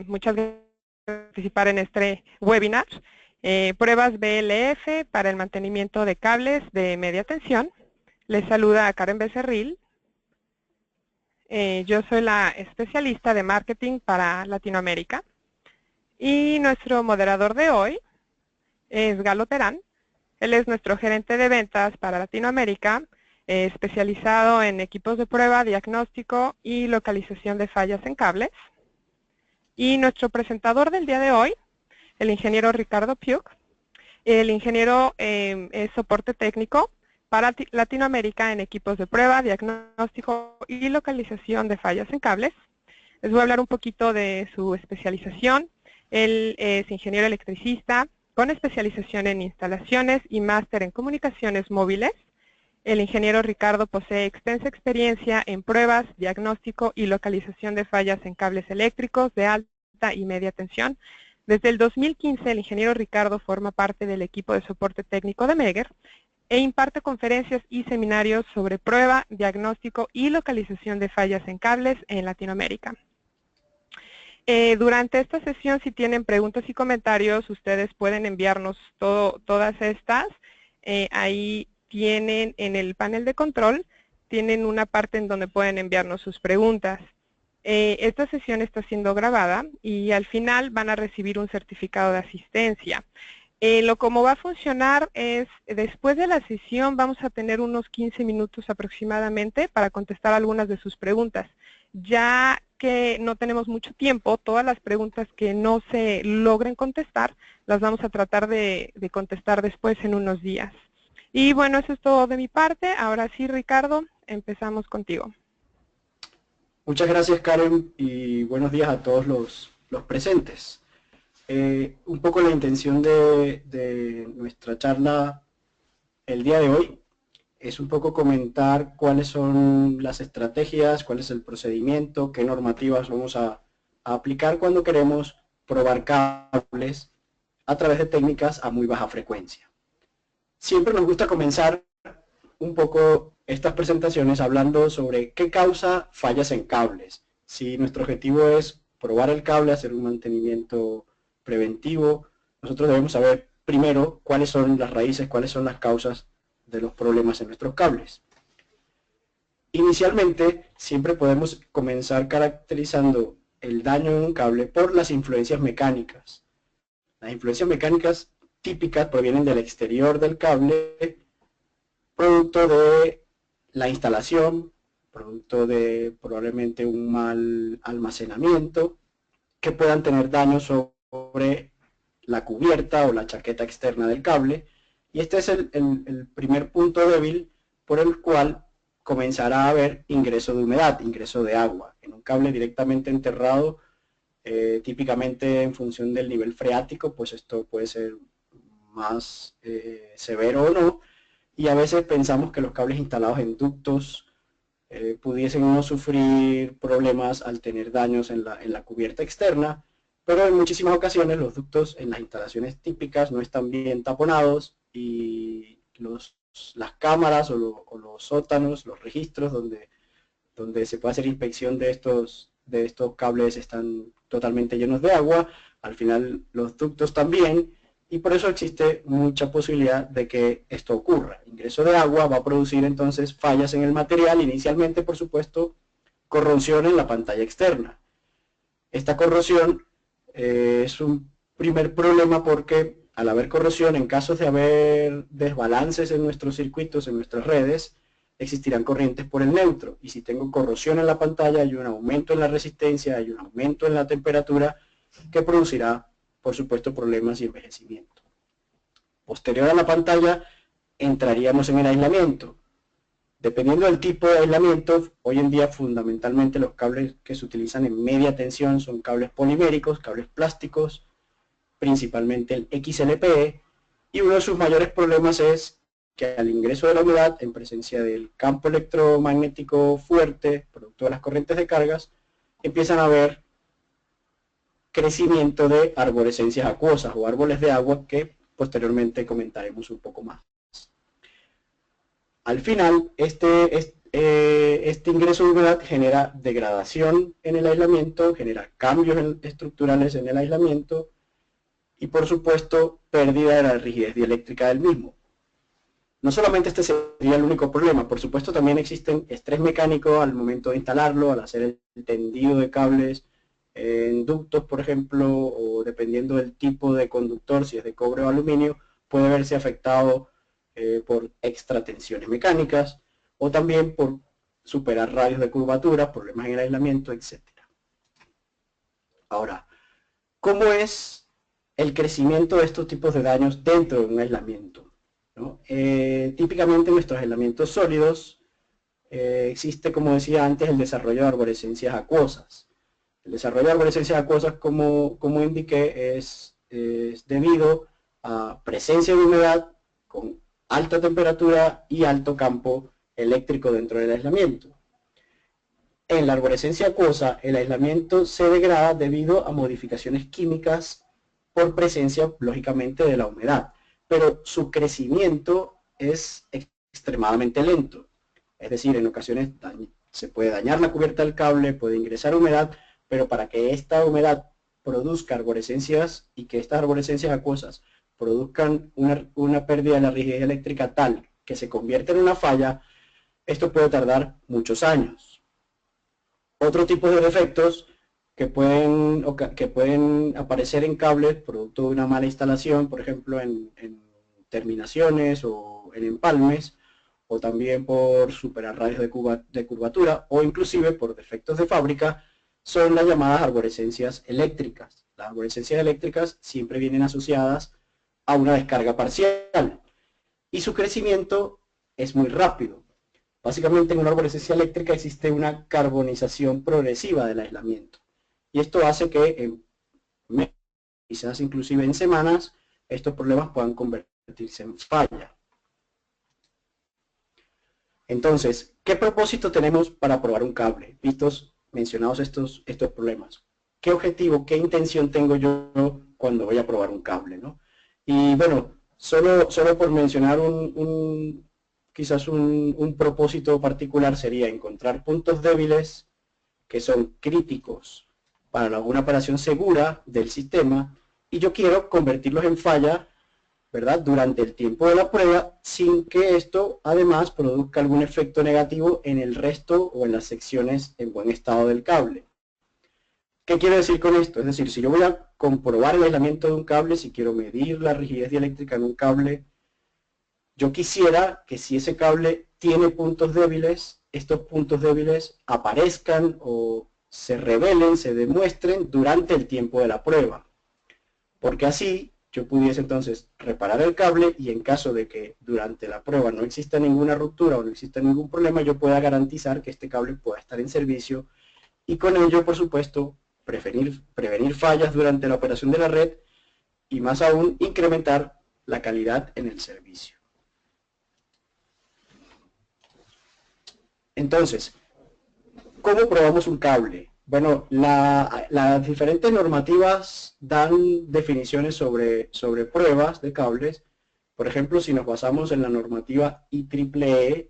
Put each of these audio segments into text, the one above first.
Muchas gracias por participar en este webinar. Pruebas BLF para el mantenimiento de cables de media tensión. Les saluda a Karen Becerril. Yo soy la especialista de marketing para Latinoamérica. Y nuestro moderador de hoy es Galo Terán. Él es nuestro gerente de ventas para Latinoamérica, especializado en equipos de prueba, diagnóstico y localización de fallas en cables. Y nuestro presentador del día de hoy, el ingeniero Ricardo Piuk. El ingeniero es soporte técnico para Latinoamérica en equipos de prueba, diagnóstico y localización de fallas en cables. Les voy a hablar un poquito de su especialización. Él es ingeniero electricista con especialización en instalaciones y máster en comunicaciones móviles. El ingeniero Ricardo posee extensa experiencia en pruebas, diagnóstico y localización de fallas en cables eléctricos de alta y media tensión. Desde el 2015, el ingeniero Ricardo forma parte del equipo de soporte técnico de Megger e imparte conferencias y seminarios sobre prueba, diagnóstico y localización de fallas en cables en Latinoamérica. Durante esta sesión, si tienen preguntas y comentarios, ustedes pueden enviarnos todas estas. Ahí tienen en el panel de control, tienen una parte en donde pueden enviarnos sus preguntas. Esta sesión está siendo grabada y al final van a recibir un certificado de asistencia. Cómo va a funcionar es, después de la sesión vamos a tener unos 15 minutos aproximadamente para contestar algunas de sus preguntas. Ya que no tenemos mucho tiempo, todas las preguntas que no se logren contestar, las vamos a tratar de contestar después en unos días. Y bueno, eso es todo de mi parte. Ahora sí, Ricardo, empezamos contigo. Muchas gracias, Karen, y buenos días a todos los presentes. Un poco la intención de nuestra charla el día de hoy es un poco comentar cuáles son las estrategias, cuál es el procedimiento, qué normativas vamos a aplicar cuando queremos probar cables a través de técnicas a muy baja frecuencia. Siempre nos gusta comenzar un poco estas presentaciones hablando sobre qué causa fallas en cables. Si nuestro objetivo es probar el cable, hacer un mantenimiento preventivo, nosotros debemos saber primero cuáles son las raíces, cuáles son las causas de los problemas en nuestros cables. Inicialmente, siempre podemos comenzar caracterizando el daño en un cable por las influencias mecánicas. Las influencias mecánicas típicas provienen del exterior del cable, producto de la instalación, producto de probablemente un mal almacenamiento, que puedan tener daño sobre la cubierta o la chaqueta externa del cable. Y este es el primer punto débil por el cual comenzará a haber ingreso de humedad, ingreso de agua. En un cable directamente enterrado, típicamente en función del nivel freático, pues esto puede ser más severo o no, y a veces pensamos que los cables instalados en ductos pudiesen no sufrir problemas al tener daños en la cubierta externa, pero en muchísimas ocasiones los ductos en las instalaciones típicas no están bien taponados y las cámaras o los sótanos, los registros donde se puede hacer inspección de estos cables están totalmente llenos de agua, al final los ductos también, y por eso existe mucha posibilidad de que esto ocurra. Ingreso de agua va a producir entonces fallas en el material, inicialmente por supuesto corrosión en la pantalla externa. Esta corrosión es un primer problema porque al haber corrosión, en casos de haber desbalances en nuestros circuitos, en nuestras redes, existirán corrientes por el neutro, y si tengo corrosión en la pantalla hay un aumento en la resistencia, hay un aumento en la temperatura que producirá por supuesto problemas y envejecimiento. Posterior a la pantalla entraríamos en el aislamiento. Dependiendo del tipo de aislamiento, hoy en día fundamentalmente los cables que se utilizan en media tensión son cables poliméricos, cables plásticos, principalmente el XLPE, y uno de sus mayores problemas es que al ingreso de la humedad, en presencia del campo electromagnético fuerte, producto de las corrientes de cargas, empiezan a haber crecimiento de arborescencias acuosas o árboles de agua que posteriormente comentaremos un poco más. Al final, este este ingreso de humedad genera degradación en el aislamiento, genera cambios estructurales en el aislamiento y por supuesto pérdida de la rigidez dieléctrica del mismo. No solamente este sería el único problema, por supuesto también existen estrés mecánico al momento de instalarlo, al hacer el tendido de cables en ductos, por ejemplo, o dependiendo del tipo de conductor, si es de cobre o aluminio, puede verse afectado por extratensiones mecánicas o también por superar radios de curvatura, problemas en el aislamiento, etc. Ahora, ¿cómo es el crecimiento de estos tipos de daños dentro de un aislamiento? ¿No? Típicamente en nuestros aislamientos sólidos existe, como decía antes, el desarrollo de arborescencias acuosas. El desarrollo de arborescencias acuosas, como indiqué, es debido a presencia de humedad con alta temperatura y alto campo eléctrico dentro del aislamiento. En la arborescencia acuosa, el aislamiento se degrada debido a modificaciones químicas por presencia, lógicamente, de la humedad, pero su crecimiento es extremadamente lento. Es decir, en ocasiones se puede dañar la cubierta del cable, puede ingresar humedad, pero para que esta humedad produzca arborescencias y que estas arborescencias acuosas produzcan una pérdida de la rigidez eléctrica tal que se convierte en una falla, esto puede tardar muchos años. Otro tipo de defectos que pueden aparecer en cables producto de una mala instalación, por ejemplo en terminaciones o en empalmes, o también por superar radios de curvatura, o inclusive por defectos de fábrica, son las llamadas arborescencias eléctricas. Las arborescencias eléctricas siempre vienen asociadas a una descarga parcial y su crecimiento es muy rápido. Básicamente en una arborescencia eléctrica existe una carbonización progresiva del aislamiento y esto hace que en meses, quizás inclusive en semanas, estos problemas puedan convertirse en falla. Entonces, ¿qué propósito tenemos para probar un cable? Vistos mencionados estos problemas. ¿Qué objetivo, qué intención tengo yo cuando voy a probar un cable, ¿no? Y bueno, solo por mencionar quizás un propósito particular sería encontrar puntos débiles que son críticos para alguna operación segura del sistema y yo quiero convertirlos en falla, ¿verdad?, durante el tiempo de la prueba sin que esto además produzca algún efecto negativo en el resto o en las secciones en buen estado del cable. ¿Qué quiero decir con esto? Es decir, si yo voy a comprobar el aislamiento de un cable, si quiero medir la rigidez dieléctrica en un cable, yo quisiera que si ese cable tiene puntos débiles, estos puntos débiles aparezcan o se revelen, se demuestren durante el tiempo de la prueba. Porque así yo pudiese entonces reparar el cable y en caso de que durante la prueba no exista ninguna ruptura o no exista ningún problema, yo pueda garantizar que este cable pueda estar en servicio y con ello, por supuesto, prevenir fallas durante la operación de la red y más aún incrementar la calidad en el servicio. Entonces, ¿cómo probamos un cable? Bueno, las diferentes normativas dan definiciones sobre pruebas de cables. Por ejemplo, si nos basamos en la normativa IEEE,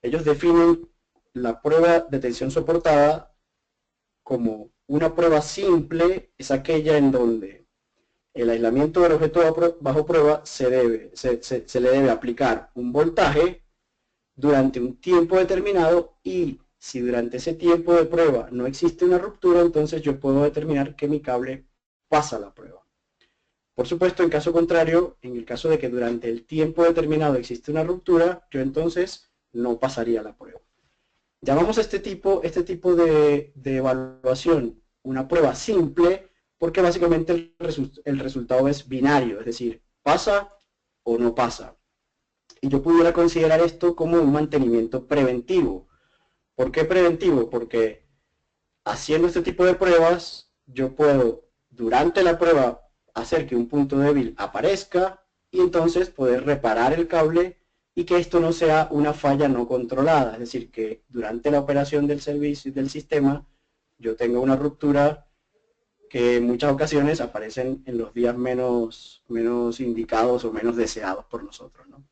ellos definen la prueba de tensión soportada como una prueba simple, es aquella en donde el aislamiento del objeto bajo prueba se le debe aplicar un voltaje durante un tiempo determinado y si durante ese tiempo de prueba no existe una ruptura, entonces yo puedo determinar que mi cable pasa la prueba. Por supuesto, en caso contrario, en el caso de que durante el tiempo determinado existe una ruptura, yo entonces no pasaría la prueba. Llamamos a este tipo de evaluación una prueba simple porque básicamente el resultado es binario, es decir, pasa o no pasa. Y yo pudiera considerar esto como un mantenimiento preventivo. ¿Por qué preventivo? Porque haciendo este tipo de pruebas, yo puedo durante la prueba hacer que un punto débil aparezca y entonces poder reparar el cable y que esto no sea una falla no controlada. Es decir, que durante la operación del servicio del sistema yo tenga una ruptura que en muchas ocasiones aparecen en los días menos indicados o menos deseados por nosotros, ¿no?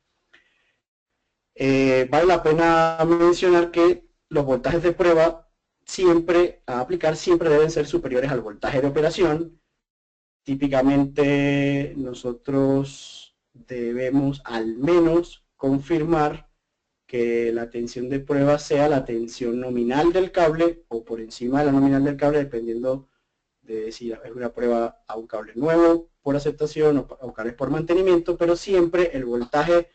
vale la pena mencionar que los voltajes de prueba a aplicar siempre deben ser superiores al voltaje de operación. Típicamente nosotros debemos al menos confirmar que la tensión de prueba sea la tensión nominal del cable o por encima de la nominal del cable, dependiendo de si es una prueba a un cable nuevo por aceptación o cables por mantenimiento, pero siempre el voltaje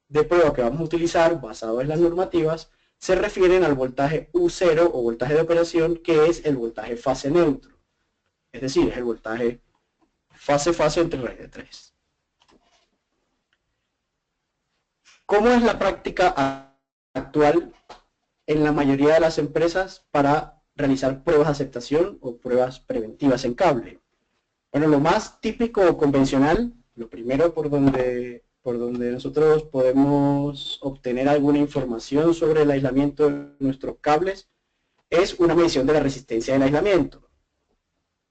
de prueba que vamos a utilizar, basado en las normativas, se refieren al voltaje U0 o voltaje de operación, que es el voltaje fase neutro. Es decir, es el voltaje fase-fase entre raíz de 3. ¿Cómo es la práctica actual en la mayoría de las empresas para realizar pruebas de aceptación o pruebas preventivas en cable? Bueno, lo más típico o convencional, lo primero por donde nosotros podemos obtener alguna información sobre el aislamiento de nuestros cables, es una medición de la resistencia del aislamiento.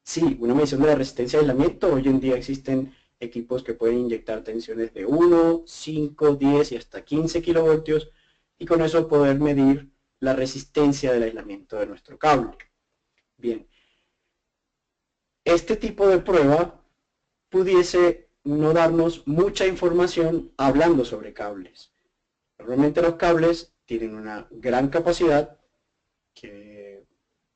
Sí, una medición de la resistencia de aislamiento. Hoy en día existen equipos que pueden inyectar tensiones de 1, 5, 10 y hasta 15 kilovoltios y con eso poder medir la resistencia del aislamiento de nuestro cable. Bien, este tipo de prueba pudiese no darnos mucha información hablando sobre cables. Normalmente los cables tienen una gran capacidad que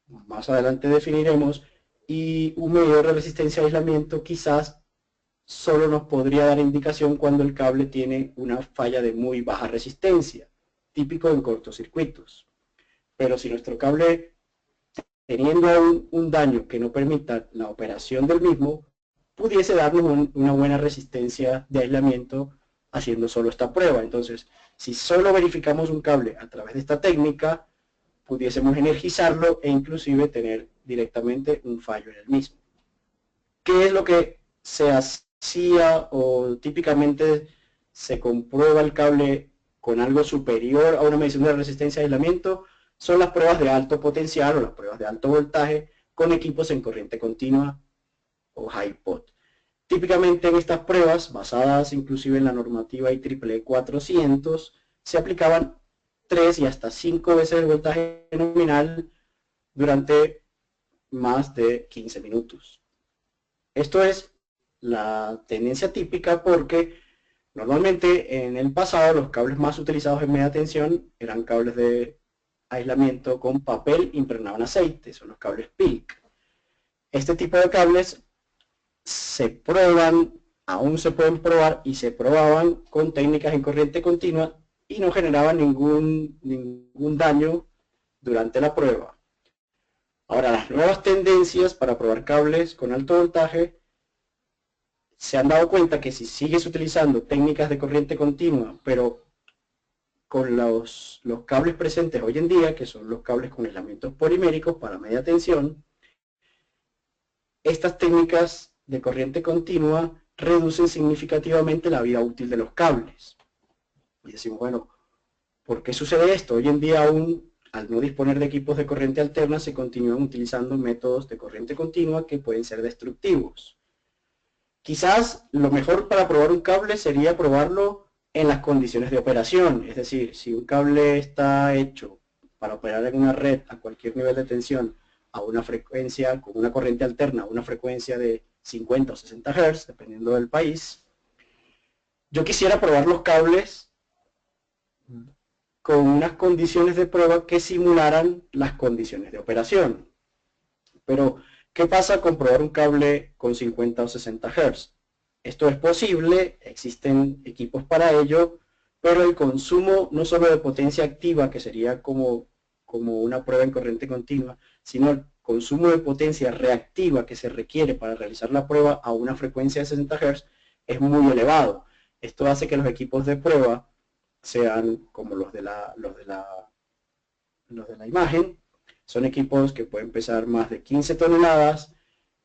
más adelante definiremos y un medidor de resistencia de aislamiento quizás solo nos podría dar indicación cuando el cable tiene una falla de muy baja resistencia, típico en cortocircuitos. Pero si nuestro cable, teniendo un daño que no permita la operación del mismo, pudiese darnos una buena resistencia de aislamiento haciendo solo esta prueba. Entonces, si solo verificamos un cable a través de esta técnica, pudiésemos energizarlo e inclusive tener directamente un fallo en el mismo. ¿Qué es lo que se hacía o típicamente se comprueba el cable con algo superior a una medición de resistencia de aislamiento? Son las pruebas de alto potencial o las pruebas de alto voltaje con equipos en corriente continua o high pot. Típicamente en estas pruebas, basadas inclusive en la normativa IEEE 400, se aplicaban 3 y hasta 5 veces el voltaje nominal durante más de 15 minutos. Esto es la tendencia típica porque normalmente en el pasado los cables más utilizados en media tensión eran cables de aislamiento con papel impregnado en aceite, son los cables PILC. Este tipo de cables se prueban, aún se pueden probar y se probaban con técnicas en corriente continua y no generaban ningún daño durante la prueba. Ahora, las nuevas tendencias para probar cables con alto voltaje se han dado cuenta que si sigues utilizando técnicas de corriente continua, pero con los cables presentes hoy en día, que son los cables con aislamientos poliméricos para media tensión, estas técnicas de corriente continua reducen significativamente la vida útil de los cables. Y decimos, bueno, ¿por qué sucede esto? Hoy en día aún, al no disponer de equipos de corriente alterna, se continúan utilizando métodos de corriente continua que pueden ser destructivos. Quizás lo mejor para probar un cable sería probarlo en las condiciones de operación, es decir, si un cable está hecho para operar en una red a cualquier nivel de tensión a una frecuencia, con una corriente alterna, a una frecuencia de 50 o 60 Hz, dependiendo del país, yo quisiera probar los cables con unas condiciones de prueba que simularan las condiciones de operación. Pero, ¿qué pasa con probar un cable con 50 o 60 Hz? Esto es posible, existen equipos para ello, pero el consumo no solo de potencia activa, que sería como una prueba en corriente continua, sino el consumo de potencia reactiva que se requiere para realizar la prueba a una frecuencia de 60 Hz es muy elevado. Esto hace que los equipos de prueba sean como los de la imagen. Son equipos que pueden pesar más de 15 toneladas,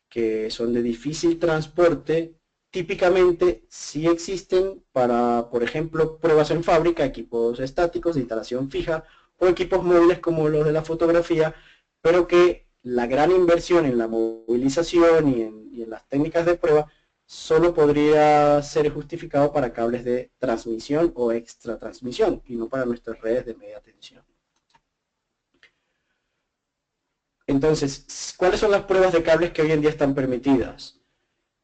que son de difícil transporte. Típicamente sí existen para, por ejemplo, pruebas en fábrica, equipos estáticos de instalación fija o equipos móviles como los de la fotografía, pero que la gran inversión en la movilización y en las técnicas de prueba solo podría ser justificado para cables de transmisión o extra transmisión y no para nuestras redes de media tensión. Entonces, ¿cuáles son las pruebas de cables que hoy en día están permitidas?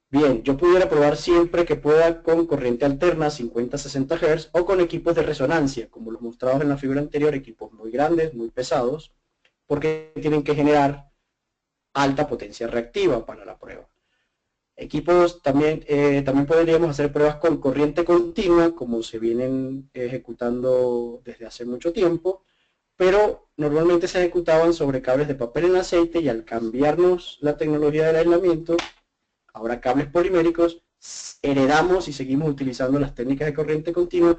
Bien, yo pudiera probar siempre que pueda con corriente alterna 50-60 Hz o con equipos de resonancia, como los mostrados en la figura anterior, equipos muy grandes, muy pesados, porque tienen que generar alta potencia reactiva para la prueba. Equipos también podríamos hacer pruebas con corriente continua, como se vienen ejecutando desde hace mucho tiempo, pero normalmente se ejecutaban sobre cables de papel en aceite y al cambiarnos la tecnología del aislamiento, ahora cables poliméricos, heredamos y seguimos utilizando las técnicas de corriente continua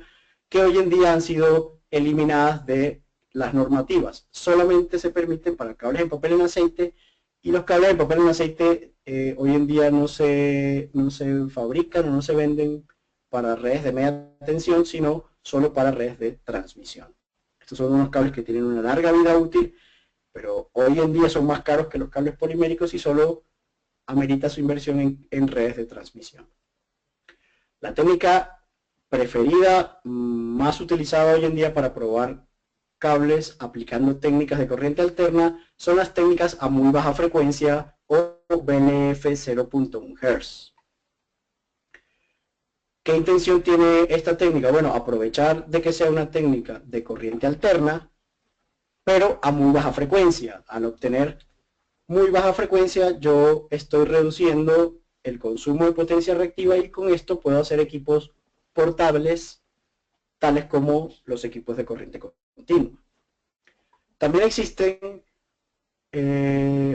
que hoy en día han sido eliminadas de las normativas. Solamente se permiten para cables en papel en aceite y los cables de papel en aceite hoy en día no se fabrican o no se venden para redes de media tensión, sino solo para redes de transmisión. Estos son unos cables que tienen una larga vida útil, pero hoy en día son más caros que los cables poliméricos y solo amerita su inversión en redes de transmisión. La técnica preferida, más utilizada hoy en día para probar cables aplicando técnicas de corriente alterna, son las técnicas a muy baja frecuencia o BNF 0.1 Hz. ¿Qué intención tiene esta técnica? Bueno, aprovechar de que sea una técnica de corriente alterna, pero a muy baja frecuencia. Al obtener muy baja frecuencia, yo estoy reduciendo el consumo de potencia reactiva y con esto puedo hacer equipos portables, tales como los equipos de corriente continua. También existen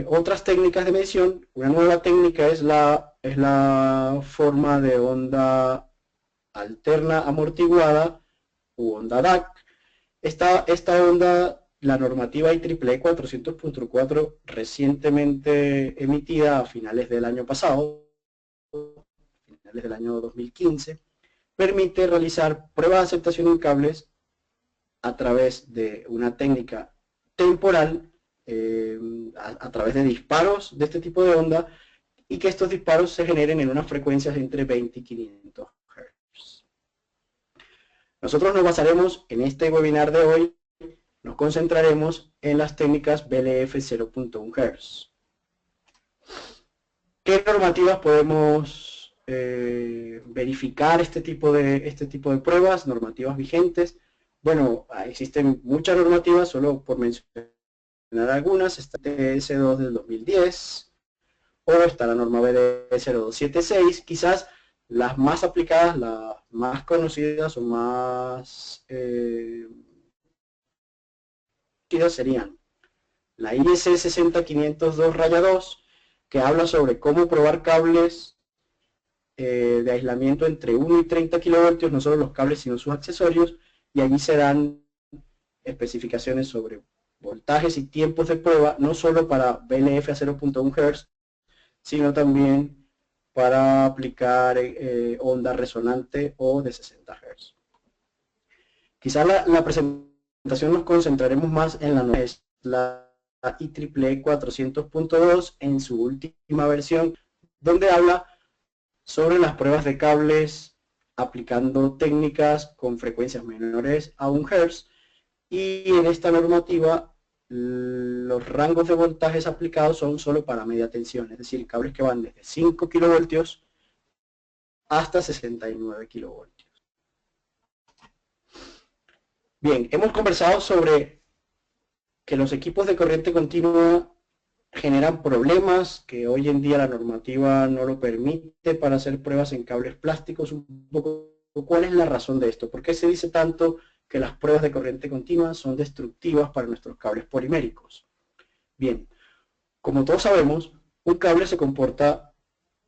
otras técnicas de medición. Una nueva técnica es la forma de onda alterna amortiguada u onda DAC. Esta onda, la normativa IEEE 400.4 recientemente emitida a finales del año pasado, finales del año 2015, permite realizar pruebas de aceptación en cables a través de una técnica temporal, a través de disparos de este tipo de onda, y que estos disparos se generen en unas frecuencias entre 20 y 500 Hz. Nosotros nos basaremos en este webinar de hoy, nos concentraremos en las técnicas BLF 0.1 Hz. ¿Qué normativas podemos verificar este tipo de pruebas, normativas vigentes? Bueno, existen muchas normativas, solo por mencionar algunas. Está TS2 del 2010, o está la norma BD 0276. Quizás las más aplicadas, las más conocidas o más serían la IEC 60502-2, que habla sobre cómo probar cables de aislamiento entre 1 y 30 kilovoltios, no solo los cables sino sus accesorios, y allí se dan especificaciones sobre voltajes y tiempos de prueba, no solo para BLF a 0.1 Hz, sino también para aplicar onda resonante o de 60 Hz. Quizá la presentación nos concentraremos más en la IEEE 400.2 en su última versión, donde habla sobre las pruebas de cables aplicando técnicas con frecuencias menores a 1 Hz, y en esta normativa los rangos de voltajes aplicados son solo para media tensión, es decir, cables que van desde 5 kilovoltios hasta 69 kilovoltios. Bien, hemos conversado sobre que los equipos de corriente continua generan problemas, que hoy en día la normativa no lo permite para hacer pruebas en cables plásticos. Un poco, ¿cuál es la razón de esto? ¿Por qué se dice tanto que las pruebas de corriente continua son destructivas para nuestros cables poliméricos? Bien, como todos sabemos, un cable se comporta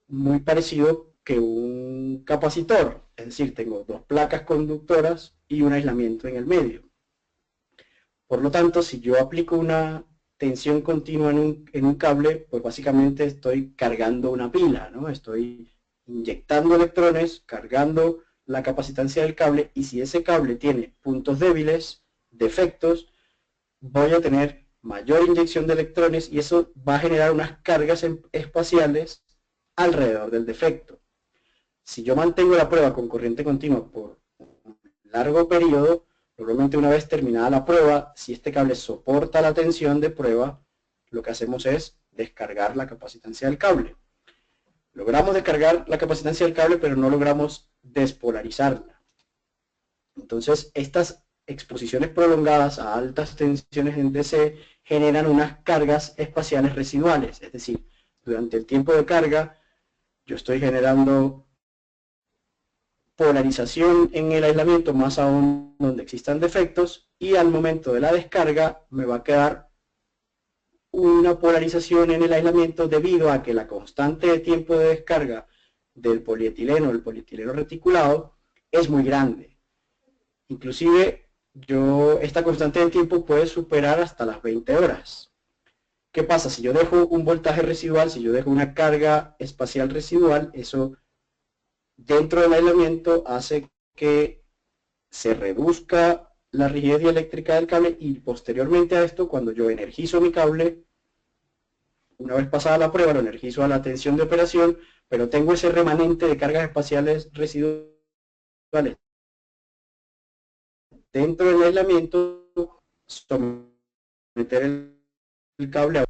muy parecido que un capacitor, es decir, tengo dos placas conductoras y un aislamiento en el medio. Por lo tanto, si yo aplico una tensión continua en un cable, pues básicamente estoy cargando una pila, ¿no? Estoy inyectando electrones, cargando la capacitancia del cable, y si ese cable tiene puntos débiles, defectos, voy a tener mayor inyección de electrones y eso va a generar unas cargas espaciales alrededor del defecto. Si yo mantengo la prueba con corriente continua por un largo periodo, normalmente una vez terminada la prueba, si este cable soporta la tensión de prueba, lo que hacemos es descargar la capacitancia del cable. Logramos descargar la capacitancia del cable, pero no logramos despolarizarla. Entonces, estas exposiciones prolongadas a altas tensiones en DC generan unas cargas espaciales residuales, es decir, durante el tiempo de carga yo estoy generando polarización en el aislamiento, más aún donde existan defectos, y al momento de la descarga me va a quedar una polarización en el aislamiento debido a que la constante de tiempo de descarga del polietileno, el polietileno reticulado, es muy grande. Inclusive, esta constante de tiempo puede superar hasta las 20 horas. ¿Qué pasa? Si yo dejo un voltaje residual, si yo dejo una carga espacial residual, eso dentro del aislamiento hace que se reduzca la rigidez dieléctrica del cable y posteriormente a esto, cuando yo energizo mi cable, una vez pasada la prueba, lo energizo a la tensión de operación, pero tengo ese remanente de cargas espaciales residuales dentro del aislamiento, someter el cable a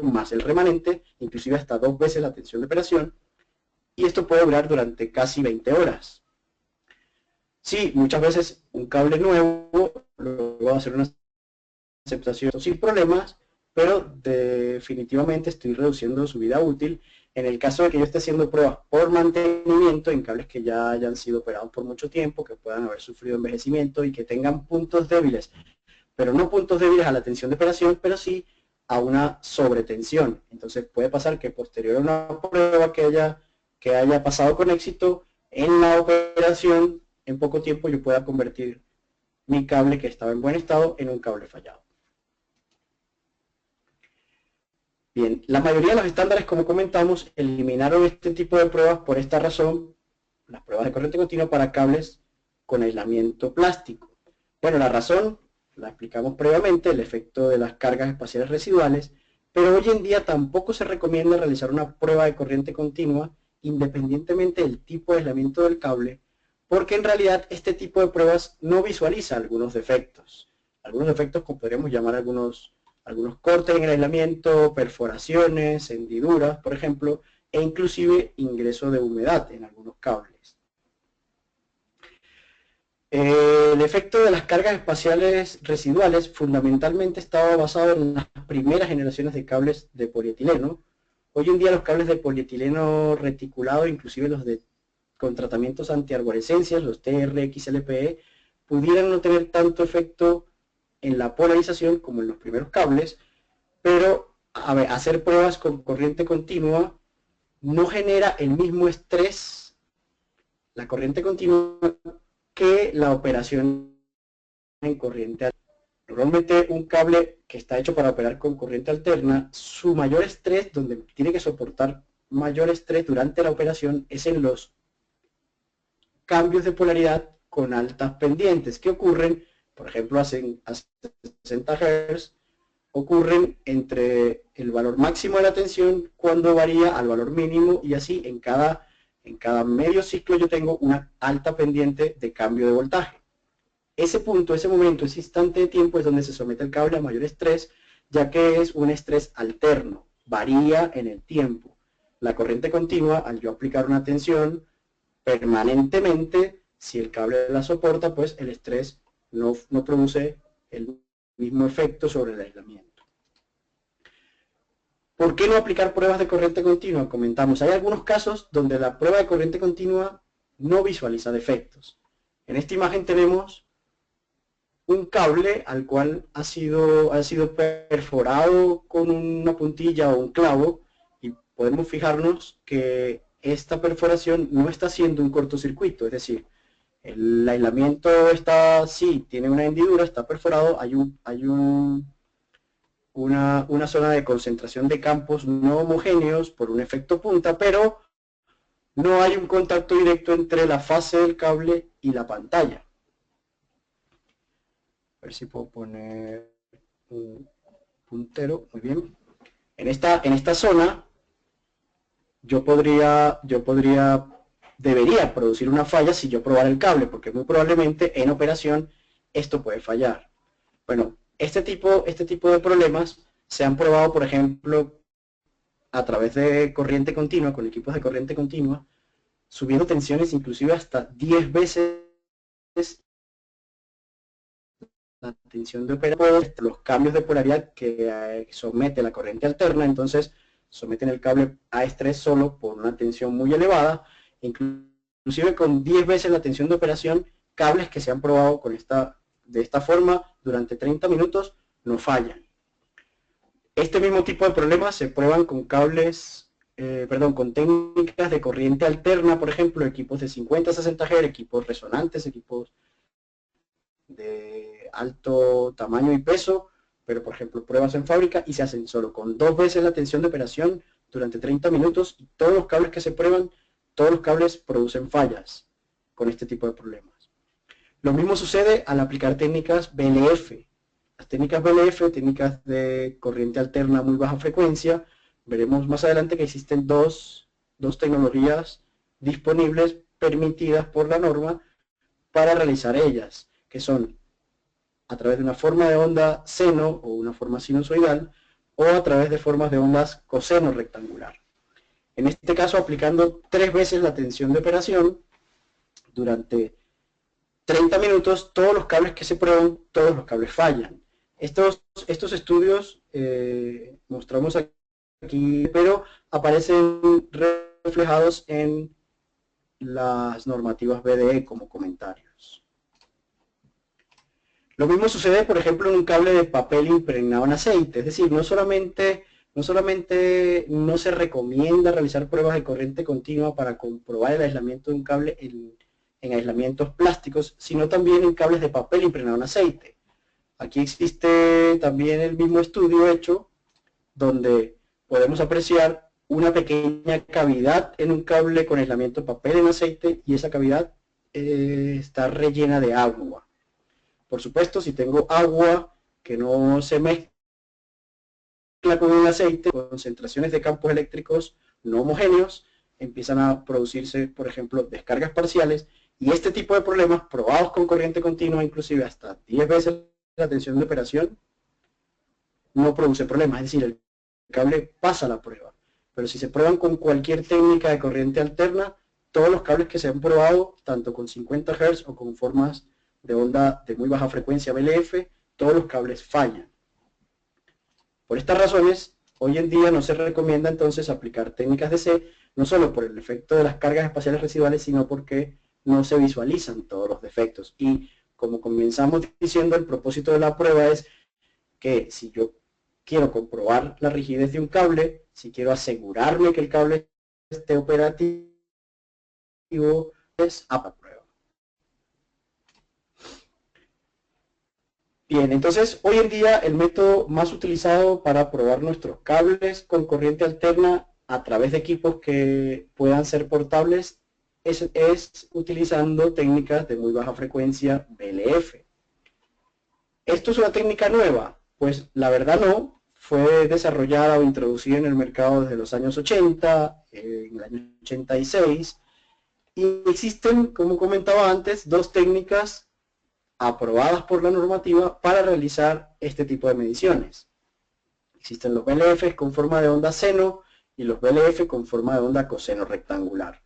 más el remanente, inclusive hasta 2 veces la tensión de operación, y esto puede durar durante casi 20 horas. Sí, muchas veces un cable nuevo, luego va a hacer una aceptación sin problemas, pero definitivamente estoy reduciendo su vida útil. En el caso de que yo esté haciendo pruebas por mantenimiento en cables que ya hayan sido operados por mucho tiempo, que puedan haber sufrido envejecimiento y que tengan puntos débiles, pero no puntos débiles a la tensión de operación, pero sí a una sobretensión. Entonces puede pasar que posterior a una prueba que haya pasado con éxito, en la operación, en poco tiempo yo pueda convertir mi cable que estaba en buen estado en un cable fallado. Bien, la mayoría de los estándares, como comentamos, eliminaron este tipo de pruebas por esta razón, las pruebas de corriente continua para cables con aislamiento plástico. Bueno, la razón la explicamos previamente, el efecto de las cargas espaciales residuales, pero hoy en día tampoco se recomienda realizar una prueba de corriente continua independientemente del tipo de aislamiento del cable, porque en realidad este tipo de pruebas no visualiza algunos defectos. Algunos defectos, como podríamos llamar algunos cortes en el aislamiento, perforaciones, hendiduras, por ejemplo, e inclusive ingreso de humedad en algunos cables. El efecto de las cargas espaciales residuales fundamentalmente estaba basado en las primeras generaciones de cables de polietileno. Hoy en día los cables de polietileno reticulado, inclusive los con tratamientos antiarborescencias, los TRXLPE, pudieran no tener tanto efecto en la polarización como en los primeros cables, pero hacer pruebas con corriente continua no genera el mismo estrés, la corriente continua, que la operación en corriente alterna. Normalmente un cable que está hecho para operar con corriente alterna, su mayor estrés, donde tiene que soportar mayor estrés durante la operación, es en los cambios de polaridad con altas pendientes que ocurren, por ejemplo, a 60 Hz, ocurren entre el valor máximo de la tensión cuando varía al valor mínimo, y así en cada medio ciclo yo tengo una alta pendiente de cambio de voltaje. Ese punto, ese momento, ese instante de tiempo es donde se somete el cable a mayor estrés, ya que es un estrés alterno, varía en el tiempo. La corriente continua, al yo aplicar una tensión permanentemente, si el cable la soporta, pues el estrés no produce el mismo efecto sobre el aislamiento. ¿Por qué no aplicar pruebas de corriente continua? Comentamos, hay algunos casos donde la prueba de corriente continua no visualiza defectos. En esta imagen tenemos un cable al cual ha sido perforado con una puntilla o un clavo, y podemos fijarnos que esta perforación no está haciendo un cortocircuito, es decir, el aislamiento tiene una hendidura, está perforado, hay una zona de concentración de campos no homogéneos por un efecto punta, pero no hay un contacto directo entre la fase del cable y la pantalla. A ver si puedo poner un puntero, muy bien. En esta zona yo podría debería producir una falla si yo probara el cable, porque muy probablemente en operación esto puede fallar. Bueno, este tipo de problemas se han probado, por ejemplo, a través de corriente continua, con equipos de corriente continua, subiendo tensiones inclusive hasta 10 veces la tensión de operador, los cambios de polaridad que somete la corriente alterna, entonces someten el cable a estrés solo por una tensión muy elevada, inclusive con 10 veces la tensión de operación, cables que se han probado de esta forma durante 30 minutos no fallan. Este mismo tipo de problemas se prueban con con técnicas de corriente alterna, por ejemplo, equipos de 50 a 60 Hz, equipos resonantes, equipos de alto tamaño y peso, pero por ejemplo pruebas en fábrica y se hacen solo con 2 veces la tensión de operación durante 30 minutos y todos los cables que se prueban, todos los cables producen fallas con este tipo de problemas. Lo mismo sucede al aplicar técnicas BLF. Las técnicas BLF, técnicas de corriente alterna a muy baja frecuencia, veremos más adelante que existen dos tecnologías disponibles permitidas por la norma para realizar ellas, que son a través de una forma de onda seno o una forma sinusoidal o a través de formas de ondas coseno rectangular. En este caso aplicando 3 veces la tensión de operación durante 30 minutos, todos los cables que se prueban, todos los cables fallan. Estos estudios mostramos aquí, pero aparecen reflejados en las normativas BDE como comentarios. Lo mismo sucede, por ejemplo, en un cable de papel impregnado en aceite, es decir, no solamente no se recomienda realizar pruebas de corriente continua para comprobar el aislamiento de un cable en aislamientos plásticos, sino también en cables de papel impregnado en aceite. Aquí existe también el mismo estudio hecho donde podemos apreciar una pequeña cavidad en un cable con aislamiento de papel en aceite y esa cavidad está rellena de agua. Por supuesto, si tengo agua que no se mezcla con el aceite, concentraciones de campos eléctricos no homogéneos, empiezan a producirse, por ejemplo, descargas parciales, y este tipo de problemas probados con corriente continua, inclusive hasta 10 veces la tensión de operación, no produce problemas, es decir, el cable pasa la prueba. Pero si se prueban con cualquier técnica de corriente alterna, todos los cables que se han probado, tanto con 50 Hz o con formas de onda de muy baja frecuencia BLF, todos los cables fallan. Por estas razones, hoy en día no se recomienda entonces aplicar técnicas DC, no solo por el efecto de las cargas espaciales residuales, sino porque no se visualizan todos los defectos. Y como comenzamos diciendo, el propósito de la prueba es que si yo quiero comprobar la rigidez de un cable, si quiero asegurarme que el cable esté operativo, es a la prueba. Bien, entonces hoy en día el método más utilizado para probar nuestros cables con corriente alterna a través de equipos que puedan ser portables es utilizando técnicas de muy baja frecuencia BLF. ¿Esto es una técnica nueva? Pues la verdad no, fue desarrollada o introducida en el mercado desde los años 80, en el año 86, y existen, como comentaba antes, dos técnicas aprobadas por la normativa para realizar este tipo de mediciones. Existen los BLF con forma de onda seno y los BLF con forma de onda coseno rectangular.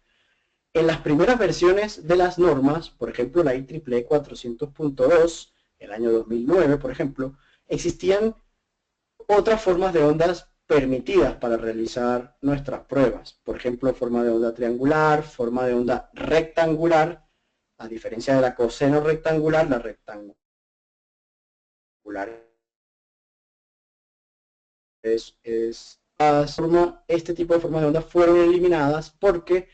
En las primeras versiones de las normas, por ejemplo la IEEE 400.2, el año 2009, por ejemplo, existían otras formas de ondas permitidas para realizar nuestras pruebas. Por ejemplo, forma de onda triangular, forma de onda rectangular. A diferencia de la coseno rectangular, la rectangular este tipo de formas de ondas fueron eliminadas porque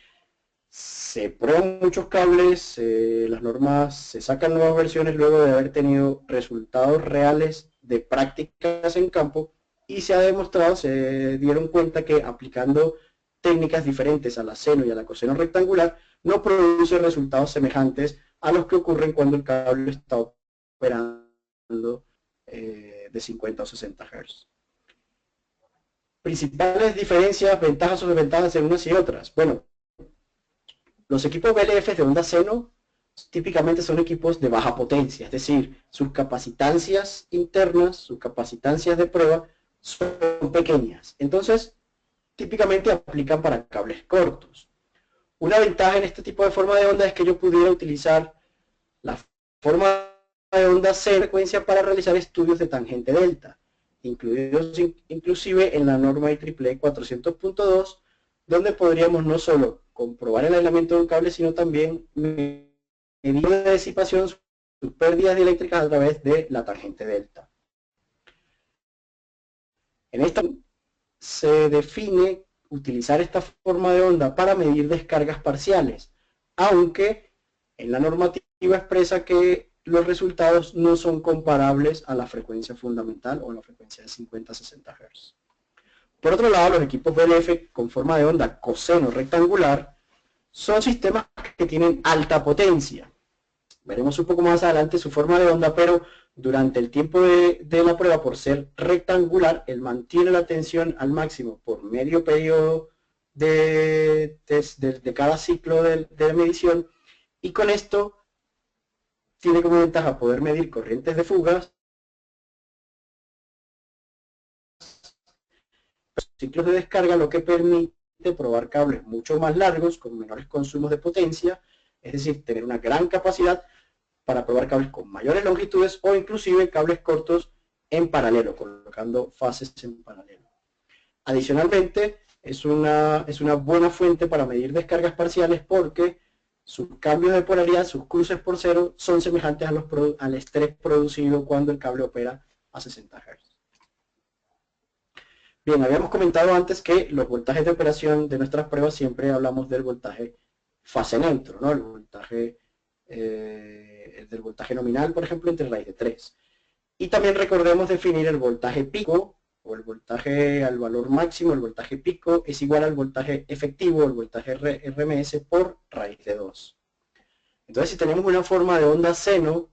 se prueban muchos cables, las normas se sacan nuevas versiones luego de haber tenido resultados reales de prácticas en campo y se ha demostrado, se dieron cuenta que aplicando técnicas diferentes a la seno y a la coseno rectangular no produce resultados semejantes a los que ocurren cuando el cable está operando de 50 o 60 Hz. Principales diferencias, ventajas o desventajas en unas y otras. Bueno, Los equipos BLF de onda seno típicamente son equipos de baja potencia, es decir, sus capacitancias internas, sus capacitancias de prueba son pequeñas. Entonces, típicamente aplican para cables cortos. Una ventaja en este tipo de forma de onda es que yo pudiera utilizar la forma de onda C frecuencia para realizar estudios de tangente delta, incluidos inclusive en la norma IEEE 400.2, donde podríamos no solo comprobar el aislamiento de un cable, sino también medir la disipación, sus pérdidas dieléctricas a través de la tangente delta. En esta se define utilizar esta forma de onda para medir descargas parciales, aunque en la normativa expresa que los resultados no son comparables a la frecuencia fundamental o la frecuencia de 50-60 Hz. Por otro lado, los equipos BLF con forma de onda coseno rectangular son sistemas que tienen alta potencia. Veremos un poco más adelante su forma de onda, pero durante el tiempo de la prueba, por ser rectangular, él mantiene la tensión al máximo por medio periodo de cada ciclo de medición, y con esto tiene como ventaja poder medir corrientes de fugas, ciclos de descarga, lo que permite probar cables mucho más largos, con menores consumos de potencia, es decir, tener una gran capacidad para probar cables con mayores longitudes o inclusive cables cortos en paralelo, colocando fases en paralelo. Adicionalmente, es una buena fuente para medir descargas parciales porque sus cambios de polaridad, sus cruces por cero, son semejantes al estrés producido cuando el cable opera a 60 Hz. Bien, habíamos comentado antes que los voltajes de operación de nuestras pruebas siempre hablamos del voltaje fase neutro, ¿no? El voltaje del voltaje nominal, por ejemplo, entre raíz de 3. Y también recordemos definir el voltaje pico, o el voltaje al valor máximo, el voltaje pico, es igual al voltaje efectivo, el voltaje RMS por raíz de 2. Entonces, si tenemos una forma de onda seno,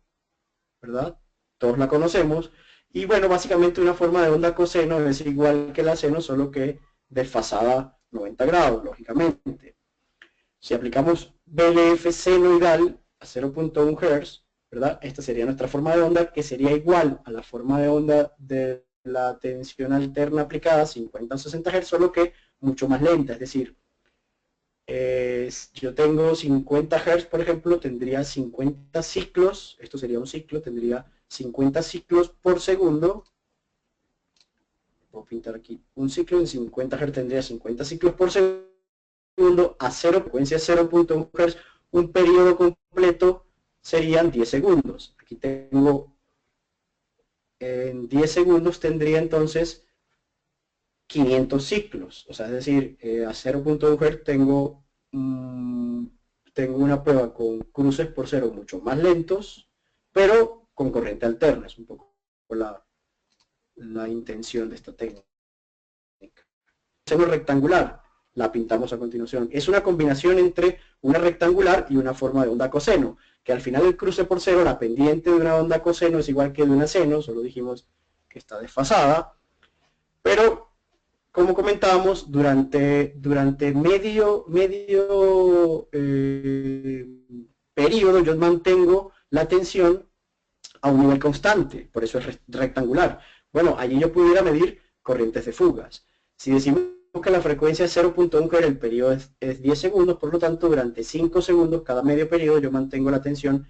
¿verdad? Todos la conocemos. Y bueno, básicamente una forma de onda coseno es igual que la seno, solo que desfasada 90 grados, lógicamente. Si aplicamos BLF senoidal a 0.1 Hz, ¿verdad? Esta sería nuestra forma de onda, que sería igual a la forma de onda de la tensión alterna aplicada 50 o 60 Hz, solo que mucho más lenta. Es decir, yo tengo 50 Hz, por ejemplo, tendría 50 ciclos, esto sería un ciclo, tendría 50 ciclos por segundo. Puedo pintar aquí un ciclo, en 50 Hz tendría 50 ciclos por segundo, a frecuencia 0.1 Hz, un periodo completo serían 10 segundos. Aquí tengo, en 10 segundos tendría entonces 500 ciclos, o sea, es decir, a 0.1 Hz tengo una prueba con cruces por cero mucho más lentos, pero con corriente alterna, es un poco la intención de esta técnica. Seno rectangular, la pintamos a continuación, es una combinación entre una rectangular y una forma de onda coseno, que al final el cruce por cero, la pendiente de una onda coseno es igual que de una seno, solo dijimos que está desfasada, pero como comentábamos, durante medio periodo yo mantengo la tensión a un nivel constante, por eso es rectangular. Bueno, allí yo pudiera medir corrientes de fugas. Si decimos que la frecuencia es 0.1 Hz, el periodo es 10 segundos, por lo tanto, durante 5 segundos, cada medio periodo, yo mantengo la tensión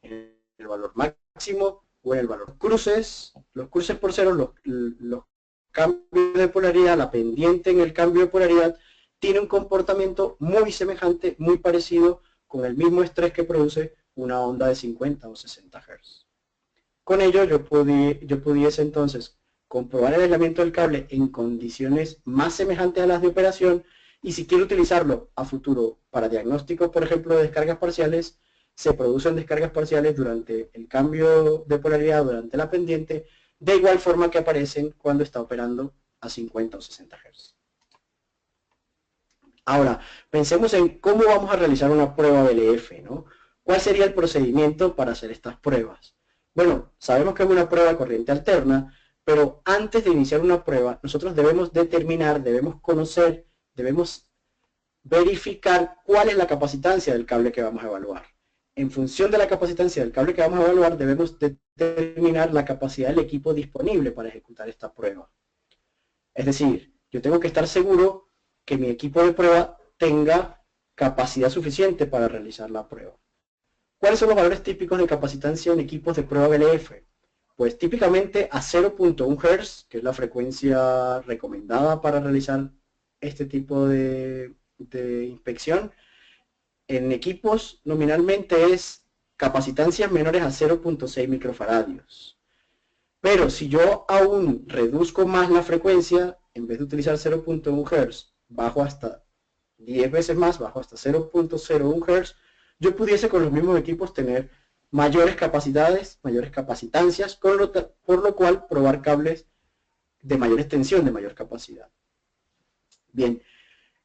en el valor máximo o en el valor cruces. Los cruces por cero, los cambios de polaridad, la pendiente en el cambio de polaridad, tiene un comportamiento muy semejante, muy parecido, con el mismo estrés que produce una onda de 50 o 60 Hz. Con ello yo pudiese entonces comprobar el aislamiento del cable en condiciones más semejantes a las de operación, y si quiero utilizarlo a futuro para diagnóstico, por ejemplo, de descargas parciales, se producen descargas parciales durante el cambio de polaridad, durante la pendiente, de igual forma que aparecen cuando está operando a 50 o 60 Hz. Ahora, pensemos en cómo vamos a realizar una prueba BLF, ¿no? ¿Cuál sería el procedimiento para hacer estas pruebas? Bueno, sabemos que es una prueba de corriente alterna, pero antes de iniciar una prueba, nosotros debemos determinar, debemos conocer, debemos verificar cuál es la capacitancia del cable que vamos a evaluar. En función de la capacitancia del cable que vamos a evaluar, debemos determinar la capacidad del equipo disponible para ejecutar esta prueba. Es decir, yo tengo que estar seguro que mi equipo de prueba tenga capacidad suficiente para realizar la prueba. ¿Cuáles son los valores típicos de capacitancia en equipos de prueba BLF? Pues típicamente a 0.1 Hz, que es la frecuencia recomendada para realizar este tipo de inspección. En equipos nominalmente es capacitancias menores a 0.6 microfaradios. Pero si yo aún reduzco más la frecuencia, en vez de utilizar 0.1 Hz, bajo hasta 10 veces más, bajo hasta 0.01 Hz, yo pudiese con los mismos equipos tener mayores capacidades, mayores capacitancias, por lo cual probar cables de mayor extensión, de mayor capacidad. Bien,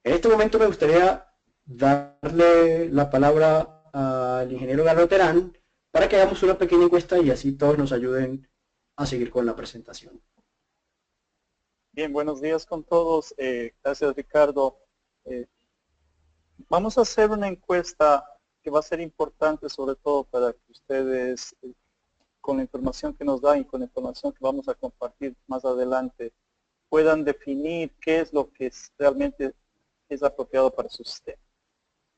en este momento me gustaría darle la palabra al ingeniero Galo Terán para que hagamos una pequeña encuesta y así todos nos ayuden a seguir con la presentación. Bien, buenos días con todos. Gracias, Ricardo. Vamos a hacer una encuesta que va a ser importante sobre todo para que ustedes, con la información que nos dan y con la información que vamos a compartir más adelante, puedan definir qué es lo que realmente es apropiado para su sistema.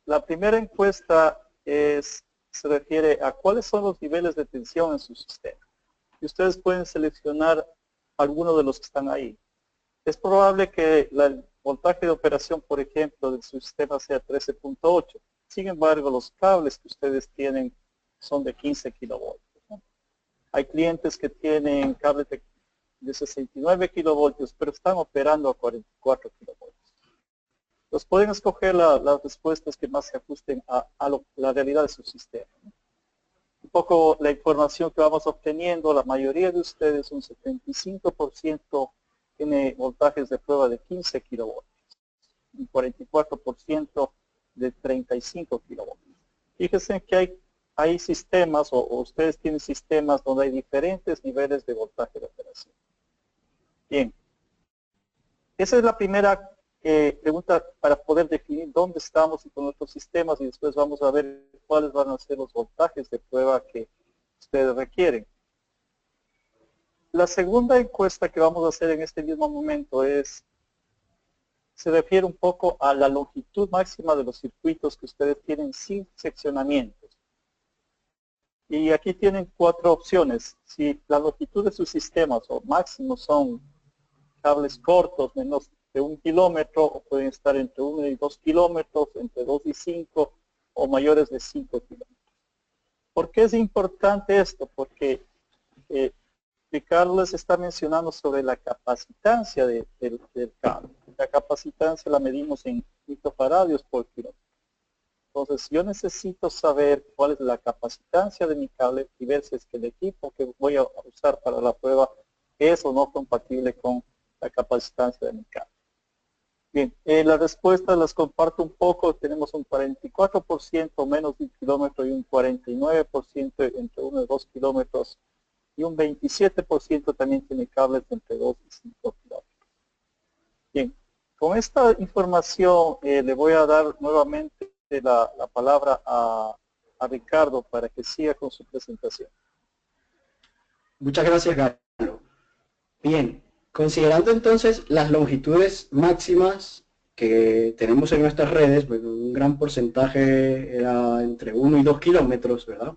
La primera encuesta se refiere a cuáles son los niveles de tensión en su sistema. Y ustedes pueden seleccionar alguno de los que están ahí. Es probable que el voltaje de operación, por ejemplo, de su sistema sea 13.8. Sin embargo, los cables que ustedes tienen son de 15 kilovoltios, ¿no? Hay clientes que tienen cables de 69 kilovoltios, pero están operando a 44 kilovoltios. Entonces pueden escoger las respuestas que más se ajusten a la realidad de su sistema, ¿no? Un poco la información que vamos obteniendo, la mayoría de ustedes, un 75% tiene voltajes de prueba de 15 kilovoltios, un 44% de 35 kilovoltios. Fíjense que hay sistemas, o ustedes tienen sistemas donde hay diferentes niveles de voltaje de operación. Bien, esa es la primera pregunta para poder definir dónde estamos con nuestros sistemas y después vamos a ver cuáles van a ser los voltajes de prueba que ustedes requieren. La segunda encuesta que vamos a hacer en este mismo momento se refiere un poco a la longitud máxima de los circuitos que ustedes tienen sin seccionamientos. Y aquí tienen 4 opciones. Si la longitud de sus sistemas o máximos son cables cortos, menos de 1 kilómetro, o pueden estar entre 1 y 2 kilómetros, entre 2 y 5, o mayores de 5 kilómetros. ¿Por qué es importante esto? Porque Ricardo les está mencionando sobre la capacitancia del cable. La capacitancia la medimos en microfaradios por kilómetro. Entonces yo necesito saber cuál es la capacitancia de mi cable y ver si es que el equipo que voy a usar para la prueba es o no compatible con la capacitancia de mi cable. Bien, las respuestas las comparto un poco. Tenemos un 44% menos de 1 kilómetro y un 49% entre 1 y 2 kilómetros. Y un 27% también tiene cables de entre 2 y 5 kilómetros. Bien, con esta información le voy a dar nuevamente la palabra a Ricardo para que siga con su presentación. Muchas gracias, Galo. Bien, considerando entonces las longitudes máximas que tenemos en nuestras redes, bueno, un gran porcentaje era entre 1 y 2 kilómetros, ¿verdad?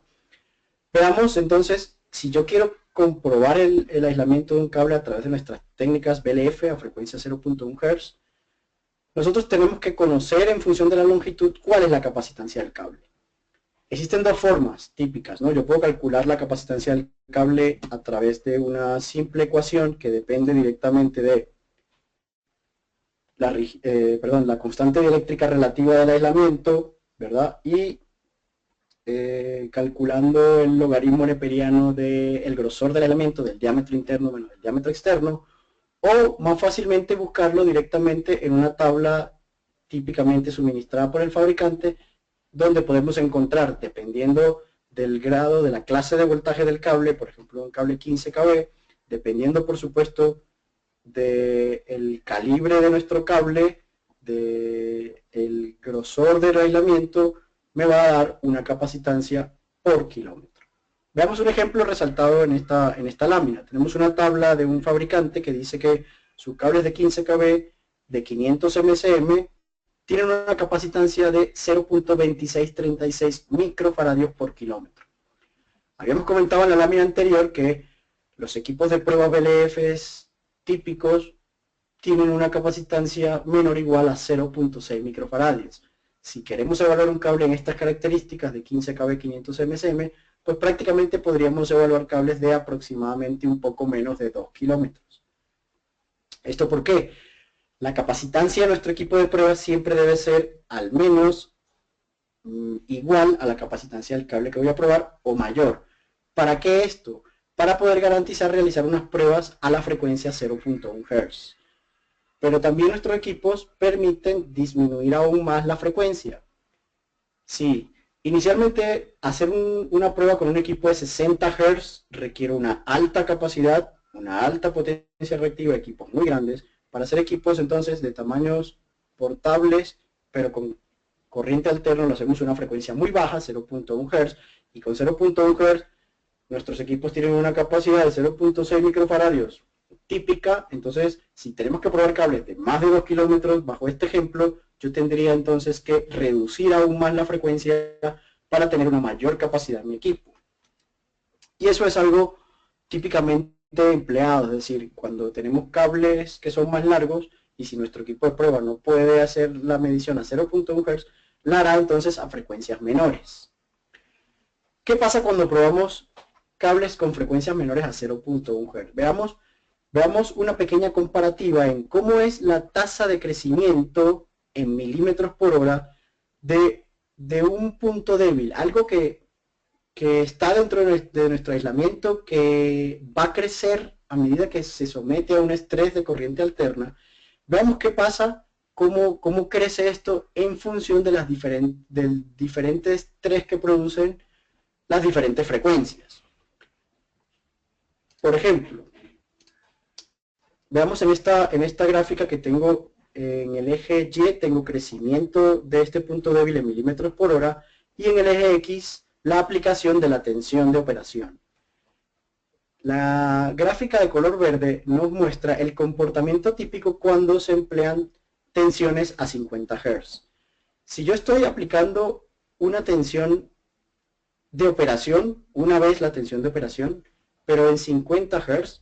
Veamos entonces, si yo quiero comprobar el aislamiento de un cable a través de nuestras técnicas BLF a frecuencia 0.1 Hz, nosotros tenemos que conocer en función de la longitud cuál es la capacitancia del cable. Existen 2 formas típicas, ¿no? Yo puedo calcular la capacitancia del cable a través de una simple ecuación que depende directamente de la constante eléctrica relativa del aislamiento, ¿verdad? Y calculando el logaritmo neperiano del grosor del elemento, del diámetro interno menos el diámetro externo, o más fácilmente buscarlo directamente en una tabla típicamente suministrada por el fabricante, donde podemos encontrar, dependiendo del grado de la clase de voltaje del cable, por ejemplo un cable 15 kV, dependiendo por supuesto del calibre de nuestro cable, del grosor del aislamiento me va a dar una capacitancia por kilómetro. Veamos un ejemplo resaltado en esta lámina. Tenemos una tabla de un fabricante que dice que sus cables de 15 kV de 500 MSM tienen una capacitancia de 0.2636 microfaradios por kilómetro. Habíamos comentado en la lámina anterior que los equipos de prueba BLFs típicos tienen una capacitancia menor o igual a 0.6 microfaradios. Si queremos evaluar un cable en estas características de 15 kV 500 MSM, pues prácticamente podríamos evaluar cables de aproximadamente un poco menos de 2 kilómetros. ¿Esto por qué? La capacitancia de nuestro equipo de prueba siempre debe ser al menos igual a la capacitancia del cable que voy a probar o mayor. ¿Para qué esto? Para poder garantizar realizar unas pruebas a la frecuencia 0.1 Hz. Pero también nuestros equipos permiten disminuir aún más la frecuencia. Sí, inicialmente hacer una prueba con un equipo de 60 Hz requiere una alta capacidad, una alta potencia reactiva, equipos muy grandes. Para hacer equipos entonces de tamaños portables, pero con corriente alterna, lo hacemos a una frecuencia muy baja, 0.1 Hz, y con 0.1 Hz nuestros equipos tienen una capacidad de 0.6 microfaradios típica. Entonces, si tenemos que probar cables de más de 2 kilómetros, bajo este ejemplo, yo tendría entonces que reducir aún más la frecuencia para tener una mayor capacidad en mi equipo. Y eso es algo típicamente empleado, es decir, cuando tenemos cables que son más largos y si nuestro equipo de prueba no puede hacer la medición a 0.1 Hz, la hará entonces a frecuencias menores. ¿Qué pasa cuando probamos cables con frecuencias menores a 0.1 Hz? Veamos una pequeña comparativa en cómo es la tasa de crecimiento en milímetros por hora de un punto débil, algo que está dentro de nuestro aislamiento, que va a crecer a medida que se somete a un estrés de corriente alterna. Veamos qué pasa, cómo crece esto en función de del diferente estrés que producen las diferentes frecuencias. Por ejemplo, veamos en esta gráfica que tengo en el eje Y, tengo crecimiento de este punto débil en milímetros por hora, y en el eje X, la aplicación de la tensión de operación. La gráfica de color verde nos muestra el comportamiento típico cuando se emplean tensiones a 50 Hz. Si yo estoy aplicando una tensión de operación, una vez la tensión de operación, pero en 50 Hz,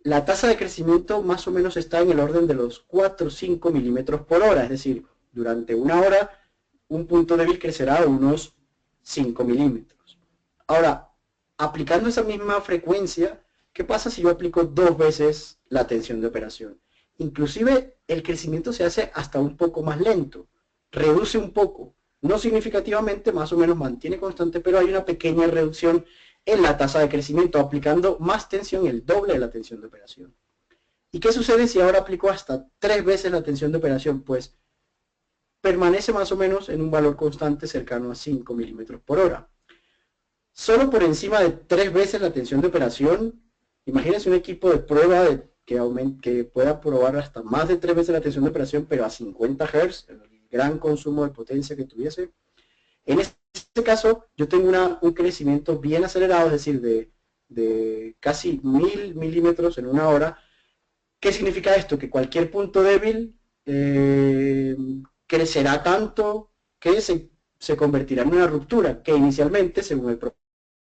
la tasa de crecimiento más o menos está en el orden de los 4 o 5 milímetros por hora, es decir, durante una hora un punto débil crecerá a unos 5 milímetros. Ahora, aplicando esa misma frecuencia, ¿qué pasa si yo aplico 2 veces la tensión de operación? Inclusive el crecimiento se hace hasta un poco más lento, reduce un poco, no significativamente, más o menos mantiene constante, pero hay una pequeña reducción en la tasa de crecimiento, aplicando más tensión, el doble de la tensión de operación. ¿Y qué sucede si ahora aplico hasta 3 veces la tensión de operación? Pues permanece más o menos en un valor constante cercano a 5 milímetros por hora. Solo por encima de 3 veces la tensión de operación, imagínense un equipo de prueba que pueda probar hasta más de 3 veces la tensión de operación, pero a 50 Hz, el gran consumo de potencia que tuviese. En este caso, yo tengo un crecimiento bien acelerado, es decir, de casi 1000 milímetros en una hora. ¿Qué significa esto? Que cualquier punto débil crecerá tanto que se convertirá en una ruptura, que inicialmente, según el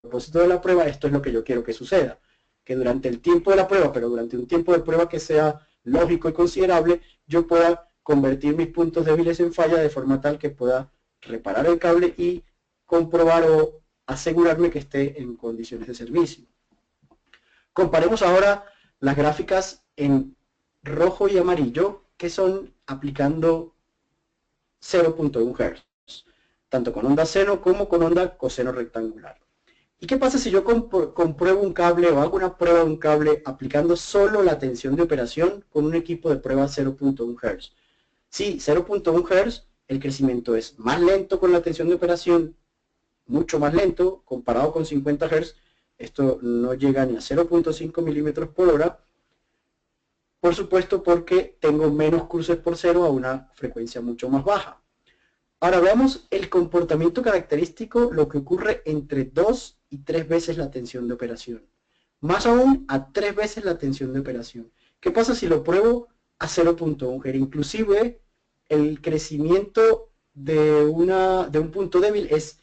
propósito de la prueba, esto es lo que yo quiero que suceda, que durante el tiempo de la prueba, pero durante un tiempo de prueba que sea lógico y considerable, yo pueda convertir mis puntos débiles en falla de forma tal que pueda reparar el cable y comprobar o asegurarme que esté en condiciones de servicio. Comparemos ahora las gráficas en rojo y amarillo, que son aplicando 0.1 Hz, tanto con onda seno como con onda coseno rectangular. ¿Y qué pasa si yo compruebo un cable o hago una prueba de un cable aplicando solo la tensión de operación con un equipo de prueba 0.1 Hz? Sí, 0.1 Hz, el crecimiento es más lento con la tensión de operación, mucho más lento comparado con 50 Hz. Esto no llega ni a 0.5 milímetros por hora. Por supuesto, porque tengo menos cruces por cero a una frecuencia mucho más baja. Ahora veamos el comportamiento característico, lo que ocurre entre 2 y 3 veces la tensión de operación. Más aún a 3 veces la tensión de operación. ¿Qué pasa si lo pruebo a 0.1 Hz? Inclusive el crecimiento de un punto débil es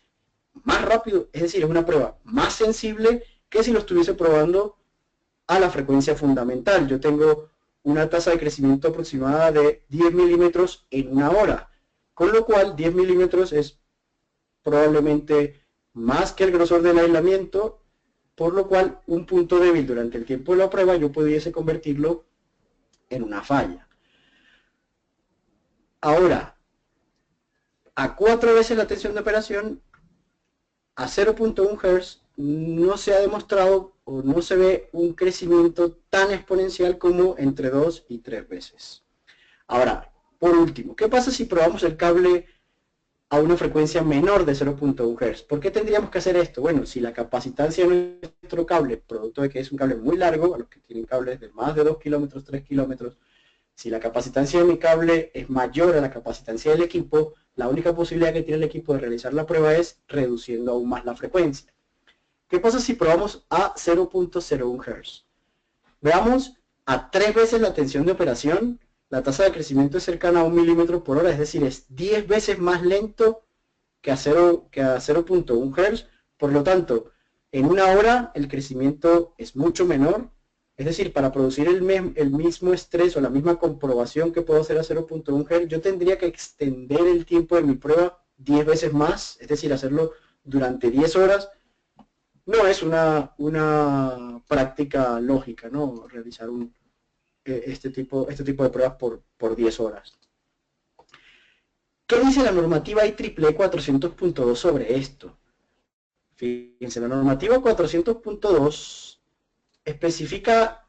más rápido, es decir, es una prueba más sensible que si lo estuviese probando a la frecuencia fundamental. Yo tengo una tasa de crecimiento aproximada de 10 milímetros en una hora, con lo cual 10 milímetros es probablemente más que el grosor del aislamiento, por lo cual un punto débil durante el tiempo de la prueba yo pudiese convertirlo en una falla. Ahora, a 4 veces la tensión de operación, a 0.1 Hz, no se ha demostrado o no se ve un crecimiento tan exponencial como entre 2 y 3 veces. Ahora, por último, ¿qué pasa si probamos el cable a una frecuencia menor de 0.1 Hz? ¿Por qué tendríamos que hacer esto? Bueno, si la capacitancia de nuestro cable, producto de que es un cable muy largo, a los que tienen cables de más de 2 kilómetros, 3 kilómetros, si la capacitancia de mi cable es mayor a la capacitancia del equipo, la única posibilidad que tiene el equipo de realizar la prueba es reduciendo aún más la frecuencia. ¿Qué pasa si probamos a 0.01 Hz? Veamos, a 3 veces la tensión de operación, la tasa de crecimiento es cercana a 1 milímetro por hora, es decir, es 10 veces más lento que a 0.1 Hz. Por lo tanto, en una hora el crecimiento es mucho menor. Es decir, para producir el mismo estrés o la misma comprobación que puedo hacer a 0.1 Hz, yo tendría que extender el tiempo de mi prueba 10 veces más, es decir, hacerlo durante 10 horas. No es una práctica lógica, ¿no? Realizar este tipo de pruebas por 10 horas. ¿Qué dice la normativa IEEE 400.2 sobre esto? Fíjense, la normativa 400.2 especifica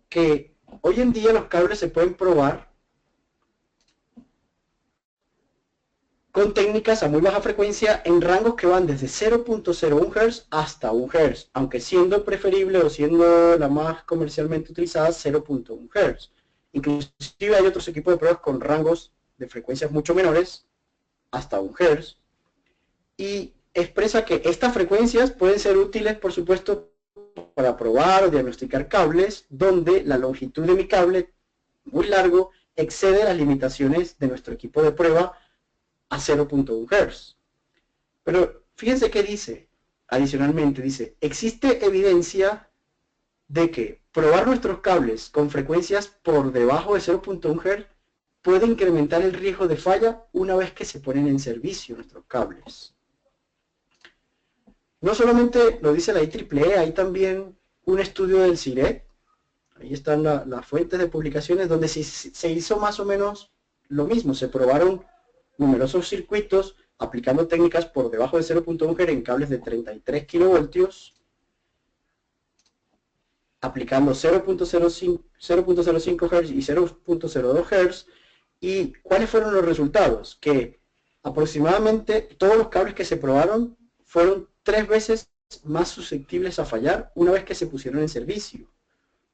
que hoy en día los cables se pueden probar con técnicas a muy baja frecuencia en rangos que van desde 0.01 Hz hasta 1 Hz, aunque siendo preferible o siendo la más comercialmente utilizada 0.1 Hz. Inclusive hay otros equipos de pruebas con rangos de frecuencias mucho menores, hasta 1 Hz, y expresa que estas frecuencias pueden ser útiles, por supuesto, para probar o diagnosticar cables donde la longitud de mi cable, muy largo, excede las limitaciones de nuestro equipo de prueba a 0.1 Hz. Pero fíjense qué dice, adicionalmente dice, existe evidencia de que probar nuestros cables con frecuencias por debajo de 0.1 Hz puede incrementar el riesgo de falla una vez que se ponen en servicio nuestros cables. No solamente lo dice la IEEE, hay también un estudio del CIREC, ahí están las fuentes de publicaciones, donde se hizo más o menos lo mismo, se probaron numerosos circuitos aplicando técnicas por debajo de 0.1 Hz en cables de 33 kilovoltios, aplicando 0.05 Hz y 0.02 Hz, y ¿cuáles fueron los resultados? Que aproximadamente todos los cables que se probaron fueron 3 veces más susceptibles a fallar una vez que se pusieron en servicio.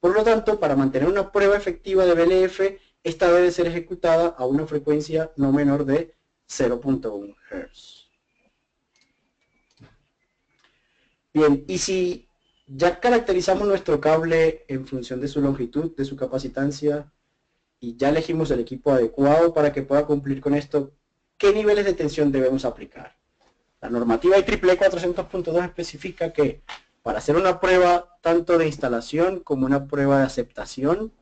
Por lo tanto, para mantener una prueba efectiva de BLF, esta debe ser ejecutada a una frecuencia no menor de 0.1 Hz. Bien, y si ya caracterizamos nuestro cable en función de su longitud, de su capacitancia, y ya elegimos el equipo adecuado para que pueda cumplir con esto, ¿qué niveles de tensión debemos aplicar? La normativa IEEE 400.2 especifica que para hacer una prueba tanto de instalación como una prueba de aceptación,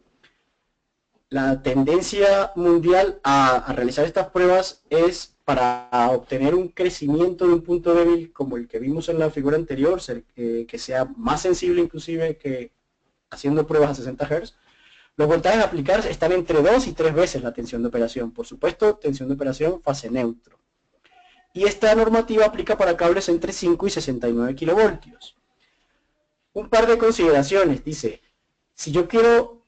la tendencia mundial a realizar estas pruebas es para obtener un crecimiento de un punto débil como el que vimos en la figura anterior, que sea más sensible inclusive que haciendo pruebas a 60 Hz. Los voltajes a aplicar están entre 2 y 3 veces la tensión de operación. Por supuesto, tensión de operación fase neutro. Y esta normativa aplica para cables entre 5 y 69 kilovoltios. Un par de consideraciones. Dice, si yo quiero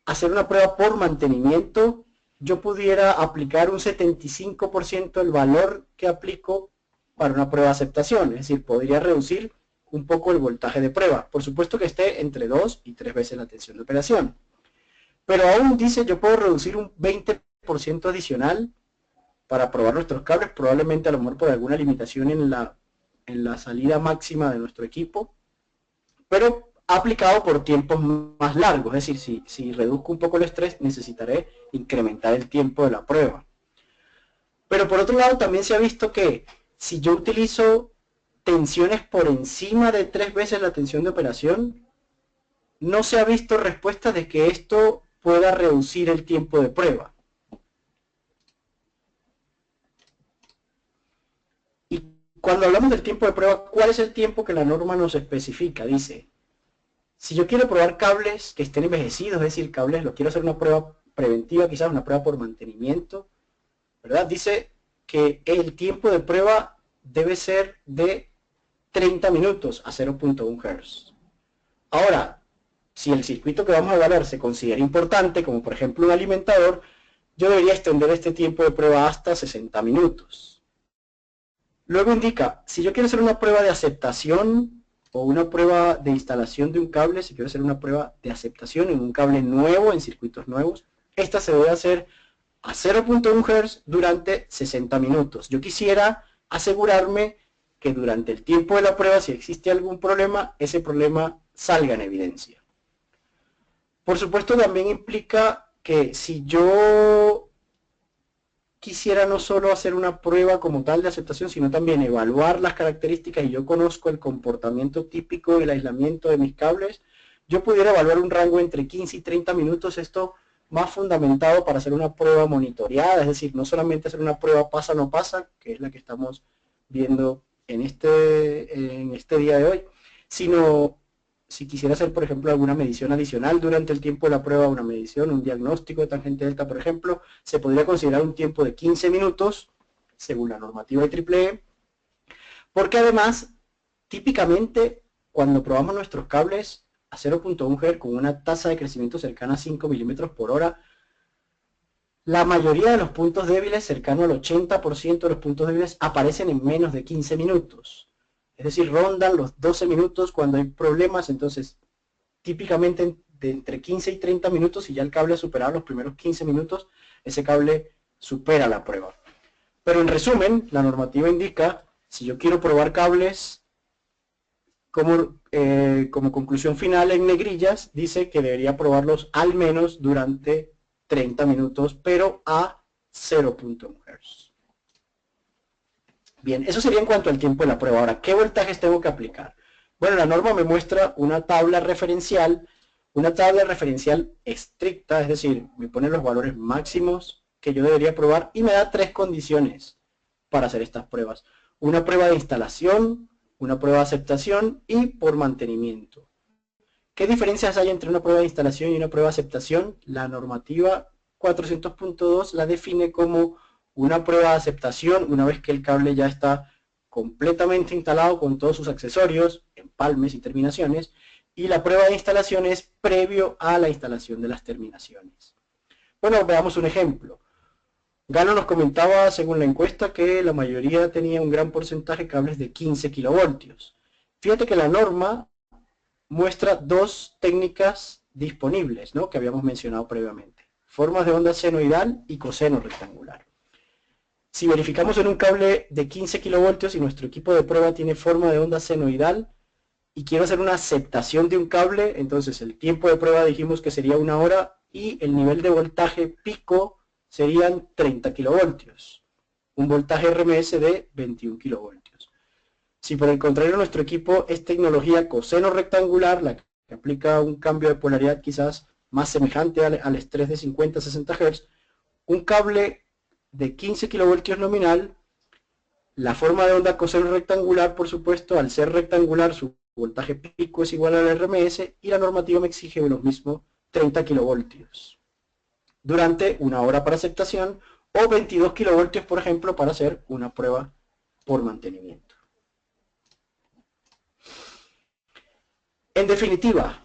hacer una prueba por mantenimiento, yo pudiera aplicar un 75% del valor que aplico para una prueba de aceptación. Es decir, podría reducir un poco el voltaje de prueba. Por supuesto que esté entre 2 y 3 veces la tensión de operación. Pero aún dice, yo puedo reducir un 20% adicional para probar nuestros cables, probablemente a lo mejor por alguna limitación en la salida máxima de nuestro equipo, pero aplicado por tiempos más largos. Es decir, si reduzco un poco el estrés, necesitaré incrementar el tiempo de la prueba. Pero por otro lado, también se ha visto que si yo utilizo tensiones por encima de 3 veces la tensión de operación, no se ha visto respuesta de que esto pueda reducir el tiempo de prueba. Y cuando hablamos del tiempo de prueba, ¿cuál es el tiempo que la norma nos especifica? Dice, si yo quiero probar cables que estén envejecidos, es decir, cables, quiero hacer una prueba preventiva, quizás una prueba por mantenimiento, ¿verdad? Dice que el tiempo de prueba debe ser de 30 minutos a 0.1 Hz. Ahora, si el circuito que vamos a evaluar se considera importante, como por ejemplo un alimentador, yo debería extender este tiempo de prueba hasta 60 minutos. Luego indica, si yo quiero hacer una prueba de aceptación o una prueba de instalación de un cable, si quiero hacer una prueba de aceptación en un cable nuevo, en circuitos nuevos, esta se debe hacer a 0.1 Hz durante 60 minutos. Yo quisiera asegurarme que durante el tiempo de la prueba, si existe algún problema, ese problema salga en evidencia. Por supuesto, también implica que si yo quisiera no solo hacer una prueba como tal de aceptación, sino también evaluar las características y yo conozco el comportamiento típico del aislamiento de mis cables, yo pudiera evaluar un rango entre 15 y 30 minutos, esto más fundamentado para hacer una prueba monitoreada, es decir, no solamente hacer una prueba pasa o no pasa, que es la que estamos viendo en este día de hoy, sino si quisiera hacer, por ejemplo, alguna medición adicional durante el tiempo de la prueba, una medición, un diagnóstico de tangente delta, por ejemplo, se podría considerar un tiempo de 15 minutos, según la normativa de EEE, porque además, típicamente, cuando probamos nuestros cables a 0.1 Hz con una tasa de crecimiento cercana a 5 milímetros por hora, la mayoría de los puntos débiles, cercano al 80% de los puntos débiles, aparecen en menos de 15 minutos. Es decir, rondan los 12 minutos cuando hay problemas, entonces típicamente de entre 15 y 30 minutos, si ya el cable ha superado los primeros 15 minutos, ese cable supera la prueba. Pero en resumen, la normativa indica, si yo quiero probar cables, como conclusión final en negrillas, dice que debería probarlos al menos durante 30 minutos, pero a 0.1 Hz. Bien, eso sería en cuanto al tiempo de la prueba. Ahora, ¿qué voltajes tengo que aplicar? Bueno, la norma me muestra una tabla referencial estricta, es decir, me pone los valores máximos que yo debería probar y me da 3 condiciones para hacer estas pruebas. Una prueba de instalación, una prueba de aceptación y por mantenimiento. ¿Qué diferencias hay entre una prueba de instalación y una prueba de aceptación? La normativa 400.2 la define como una prueba de aceptación una vez que el cable ya está completamente instalado con todos sus accesorios, empalmes y terminaciones, y la prueba de instalación es previo a la instalación de las terminaciones. Bueno, veamos un ejemplo. Galo nos comentaba, según la encuesta, que la mayoría tenía un gran porcentaje de cables de 15 kilovoltios. Fíjate que la norma muestra 2 técnicas disponibles, ¿no?, que habíamos mencionado previamente. Formas de onda senoidal y coseno rectangular. Si verificamos en un cable de 15 kilovoltios y nuestro equipo de prueba tiene forma de onda senoidal y quiero hacer una aceptación de un cable, entonces el tiempo de prueba dijimos que sería 1 hora y el nivel de voltaje pico serían 30 kilovoltios. Un voltaje RMS de 21 kilovoltios. Si por el contrario nuestro equipo es tecnología coseno rectangular, la que aplica un cambio de polaridad quizás más semejante al estrés de 50-60 Hz, un cable de 15 kilovoltios nominal, la forma de onda coseno rectangular, por supuesto, al ser rectangular su voltaje pico es igual al RMS y la normativa me exige lo mismo, 30 kilovoltios. Durante 1 hora para aceptación o 22 kilovoltios, por ejemplo, para hacer una prueba por mantenimiento. En definitiva,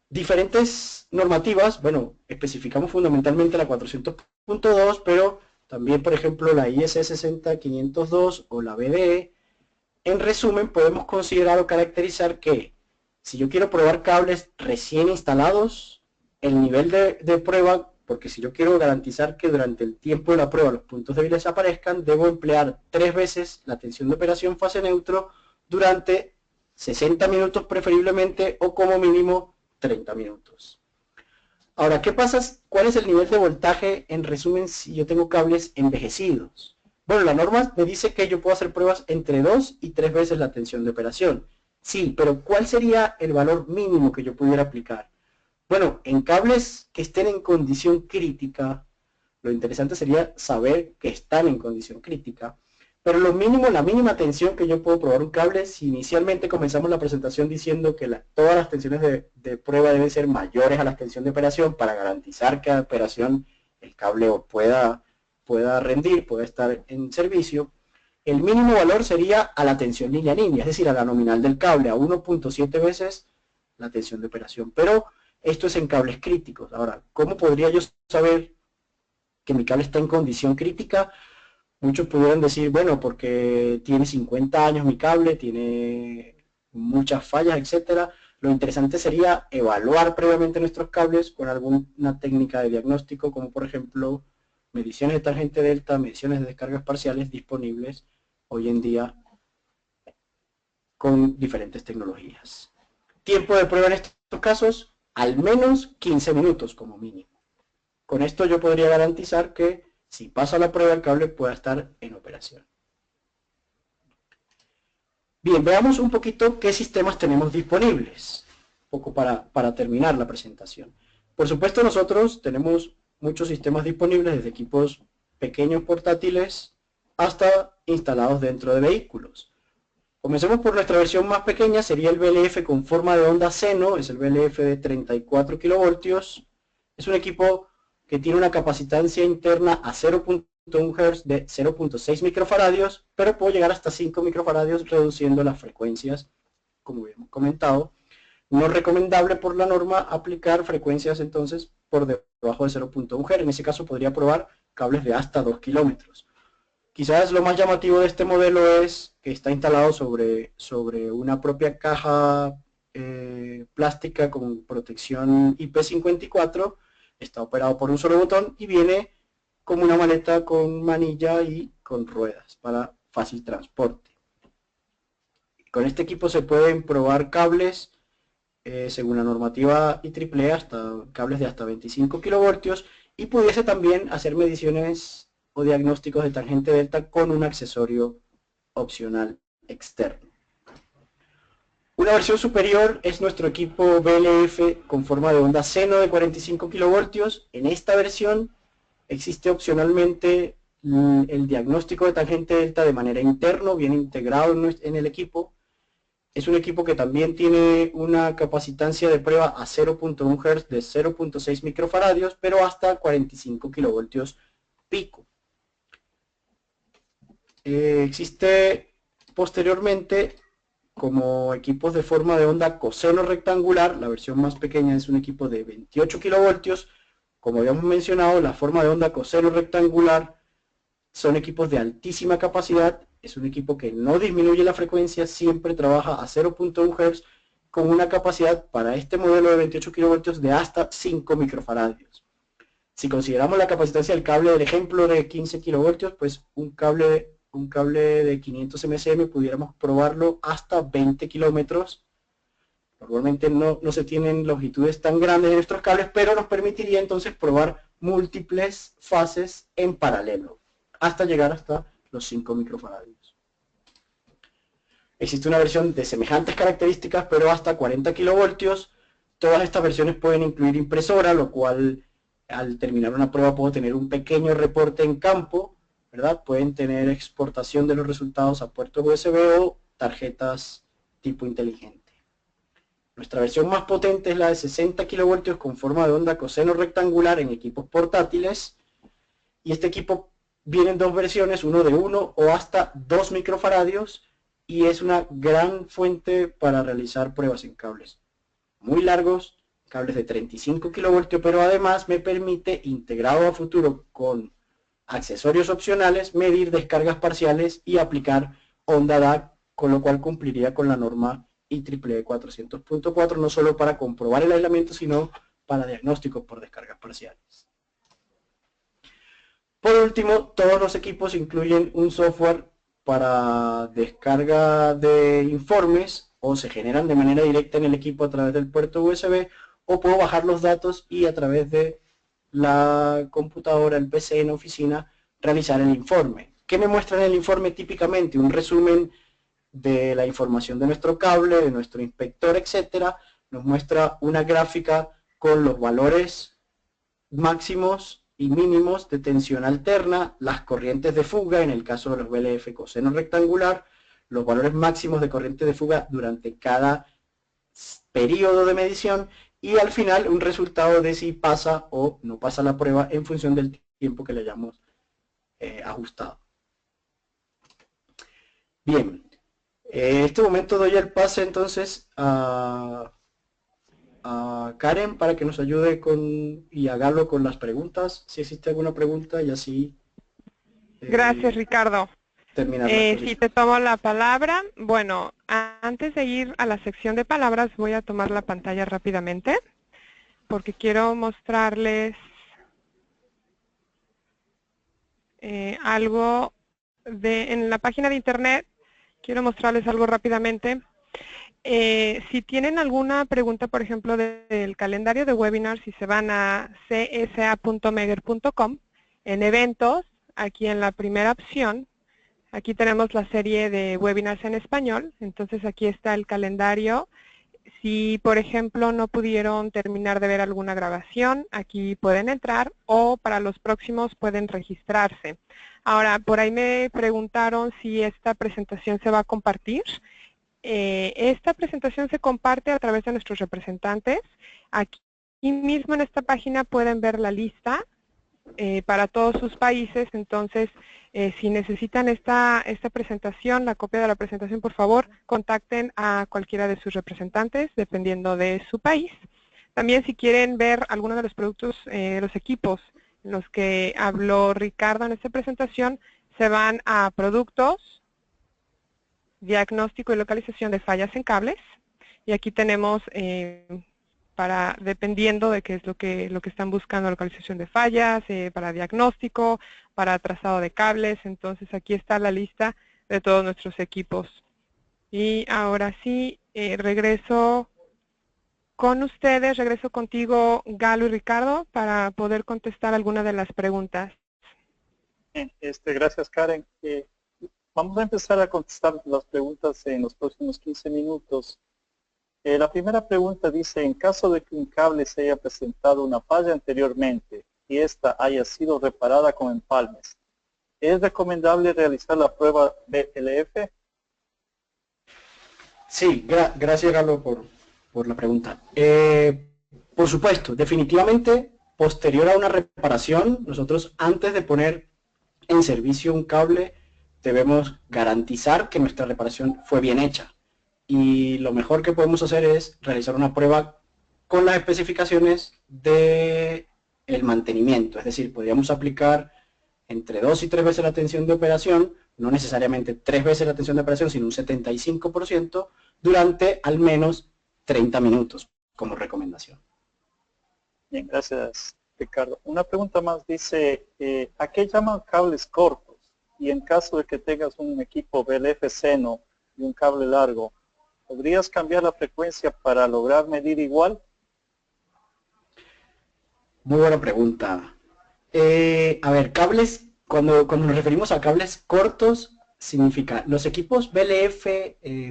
diferentes normativas, bueno, especificamos fundamentalmente la 400.2, pero también, por ejemplo, la IS 60502 o la BDE. En resumen, podemos considerar o caracterizar que si yo quiero probar cables recién instalados, el nivel de prueba, porque si yo quiero garantizar que durante el tiempo de la prueba los puntos débiles aparezcan, debo emplear 3 veces la tensión de operación fase neutro durante 60 minutos preferiblemente, o como mínimo 30 minutos. Ahora, ¿qué pasa? ¿Cuál es el nivel de voltaje en resumen si yo tengo cables envejecidos? Bueno, la norma me dice que yo puedo hacer pruebas entre 2 y 3 veces la tensión de operación. Sí, pero ¿cuál sería el valor mínimo que yo pudiera aplicar? Bueno, en cables que estén en condición crítica, lo interesante sería saber que están en condición crítica. Pero lo mínimo, la mínima tensión que yo puedo probar un cable, si inicialmente comenzamos la presentación diciendo que todas las tensiones de prueba deben ser mayores a la tensión de operación para garantizar que a operación el cable pueda rendir, pueda estar en servicio, el mínimo valor sería a la tensión línea-línea, es decir, a la nominal del cable, a 1.7 veces la tensión de operación. Pero esto es en cables críticos. Ahora, ¿cómo podría yo saber que mi cable está en condición crítica? Muchos pudieran decir, bueno, porque tiene 50 años mi cable, tiene muchas fallas, etcétera. Lo interesante sería evaluar previamente nuestros cables con alguna técnica de diagnóstico, como por ejemplo mediciones de tangente delta, mediciones de descargas parciales disponibles hoy en día con diferentes tecnologías. Tiempo de prueba en estos casos, al menos 15 minutos como mínimo. Con esto yo podría garantizar que si pasa la prueba el cable pueda estar en operación. Bien, veamos un poquito qué sistemas tenemos disponibles, un poco para terminar la presentación. Por supuesto nosotros tenemos muchos sistemas disponibles, desde equipos pequeños portátiles hasta instalados dentro de vehículos. Comencemos por nuestra versión más pequeña, sería el VLF con forma de onda seno, es el VLF de 34 kilovoltios. Es un equipo que tiene una capacitancia interna a 0.1 Hz de 0.6 microfaradios, pero puede llegar hasta 5 microfaradios reduciendo las frecuencias, como hemos comentado. No es recomendable por la norma aplicar frecuencias entonces por debajo de 0.1 Hz. En ese caso podría probar cables de hasta 2 kilómetros. Quizás lo más llamativo de este modelo es que está instalado sobre una propia caja plástica con protección IP54, está operado por un solo botón y viene como una maleta con manilla y con ruedas para fácil transporte. Con este equipo se pueden probar cables según la normativa IEEE, hasta cables de hasta 25 kilovoltios, y pudiese también hacer mediciones o diagnósticos de tangente delta con un accesorio opcional externo. Una versión superior es nuestro equipo VLF con forma de onda seno de 45 kilovoltios. En esta versión existe opcionalmente el diagnóstico de tangente delta de manera interna, viene integrado en el equipo. Es un equipo que también tiene una capacitancia de prueba a 0.1 Hz de 0.6 microfaradios, pero hasta 45 kilovoltios pico. Existe posteriormente como equipos de forma de onda coseno rectangular. La versión más pequeña es un equipo de 28 kilovoltios. Como habíamos mencionado, la forma de onda coseno rectangular son equipos de altísima capacidad. Es un equipo que no disminuye la frecuencia, siempre trabaja a 0.1 Hz con una capacidad para este modelo de 28 kilovoltios de hasta 5 microfaradios. Si consideramos la capacitancia del cable del ejemplo de 15 kilovoltios, pues un cable de 500 MSM pudiéramos probarlo hasta 20 kilómetros. Normalmente no se tienen longitudes tan grandes de nuestros cables, pero nos permitiría entonces probar múltiples fases en paralelo, hasta llegar hasta los 5 microfaradios. Existe una versión de semejantes características, pero hasta 40 kilovoltios. Todas estas versiones pueden incluir impresora, lo cual al terminar una prueba puedo tener un pequeño reporte en campo, ¿verdad? Pueden tener exportación de los resultados a puertos USB o tarjetas tipo inteligente. Nuestra versión más potente es la de 60 kilovoltios con forma de onda coseno rectangular en equipos portátiles. Y este equipo viene en dos versiones, uno de 1 o hasta 2 microfaradios, y es una gran fuente para realizar pruebas en cables muy largos, cables de 35 kilovoltios, pero además me permite, integrado a futuro con accesorios opcionales, medir descargas parciales y aplicar onda DAC, con lo cual cumpliría con la norma IEEE 400.4, no solo para comprobar el aislamiento, sino para diagnóstico por descargas parciales. Por último, todos los equipos incluyen un software para descarga de informes o se generan de manera directa en el equipo a través del puerto USB, o puedo bajar los datos y a través de la computadora, el PC en oficina, realizar el informe. ¿Qué me muestra en el informe típicamente? Un resumen de la información de nuestro cable, de nuestro inspector, etcétera. Nos muestra una gráfica con los valores máximos y mínimos de tensión alterna, las corrientes de fuga, en el caso de los VLF coseno rectangular, los valores máximos de corriente de fuga durante cada periodo de medición, y al final un resultado de si pasa o no pasa la prueba en función del tiempo que le hayamos ajustado. Bien, en este momento doy el pase entonces a Karen para que nos ayude y a Galo con las preguntas, si existe alguna pregunta, y así Gracias, Ricardo. terminar la Si exposición. te tomo la palabra, bueno, antes de ir a la sección de palabras voy a tomar la pantalla rápidamente porque quiero mostrarles algo en la página de internet. Quiero mostrarles algo rápidamente. Si tienen alguna pregunta, por ejemplo, del calendario de webinars, si se van a csa.megger.com, en eventos, aquí en la primera opción, aquí tenemos la serie de webinars en español. Entonces aquí está el calendario. Si, por ejemplo, no pudieron terminar de ver alguna grabación, aquí pueden entrar, o para los próximos pueden registrarse. Ahora, por ahí me preguntaron si esta presentación se va a compartir. Esta presentación se comparte a través de nuestros representantes. Aquí mismo en esta página pueden ver la lista para todos sus países. Entonces, si necesitan esta presentación, la copia de la presentación, por favor, contacten a cualquiera de sus representantes, dependiendo de su país. También, si quieren ver alguno de los productos, los equipos en los que habló Ricardo en esta presentación, se van a productos, diagnóstico y localización de fallas en cables. Y aquí tenemos, dependiendo de qué es lo que están buscando, localización de fallas, para diagnóstico, para trazado de cables. Entonces aquí está la lista de todos nuestros equipos. Y ahora sí, regreso con ustedes, regreso contigo, Galo y Ricardo, para poder contestar alguna de las preguntas. Bien, gracias, Karen. Vamos a empezar a contestar las preguntas en los próximos 15 minutos. La primera pregunta dice, en caso de que un cable se haya presentado una falla anteriormente y esta haya sido reparada con empalmes, ¿es recomendable realizar la prueba VLF? Sí, gracias Galo por la pregunta. Por supuesto, definitivamente, posterior a una reparación, nosotros antes de poner en servicio un cable, debemos garantizar que nuestra reparación fue bien hecha. Y lo mejor que podemos hacer es realizar una prueba con las especificaciones del mantenimiento. Es decir, podríamos aplicar entre 2 y 3 veces la tensión de operación, no necesariamente 3 veces la tensión de operación, sino un 75% durante al menos 30 minutos como recomendación. Bien, gracias, Ricardo. Una pregunta más dice, ¿a qué llaman cables cortos? Y en caso de que tengas un equipo VLF seno y un cable largo, ¿podrías cambiar la frecuencia para lograr medir igual? Muy buena pregunta. A ver, cables, cuando nos referimos a cables cortos, significa los equipos VLF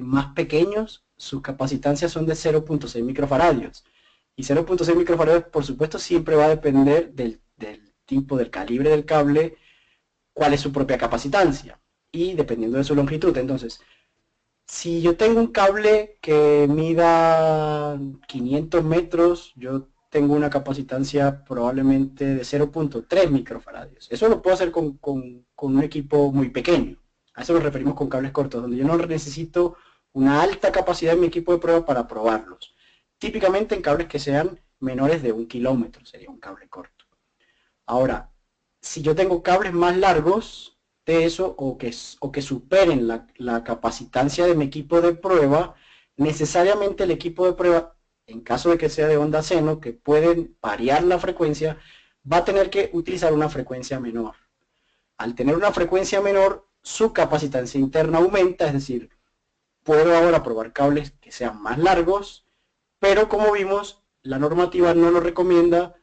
más pequeños, sus capacitancias son de 0.6 microfaradios. Y 0.6 microfaradios, por supuesto, siempre va a depender del tipo, del calibre del cable, cuál es su propia capacitancia, y dependiendo de su longitud. Entonces, si yo tengo un cable que mida 500 metros, yo tengo una capacitancia probablemente de 0.3 microfaradios. Eso lo puedo hacer con un equipo muy pequeño. A eso nos referimos con cables cortos, donde yo no necesito una alta capacidad en mi equipo de prueba para probarlos. Típicamente en cables que sean menores de 1 kilómetro sería un cable corto. Ahora, si yo tengo cables más largos de eso, o que superen la capacitancia de mi equipo de prueba, necesariamente el equipo de prueba en caso de que sea de onda seno, que pueden variar la frecuencia, va a tener que utilizar una frecuencia menor. Al tener una frecuencia menor, su capacitancia interna aumenta, es decir, puedo ahora probar cables que sean más largos, pero como vimos, la normativa no lo recomienda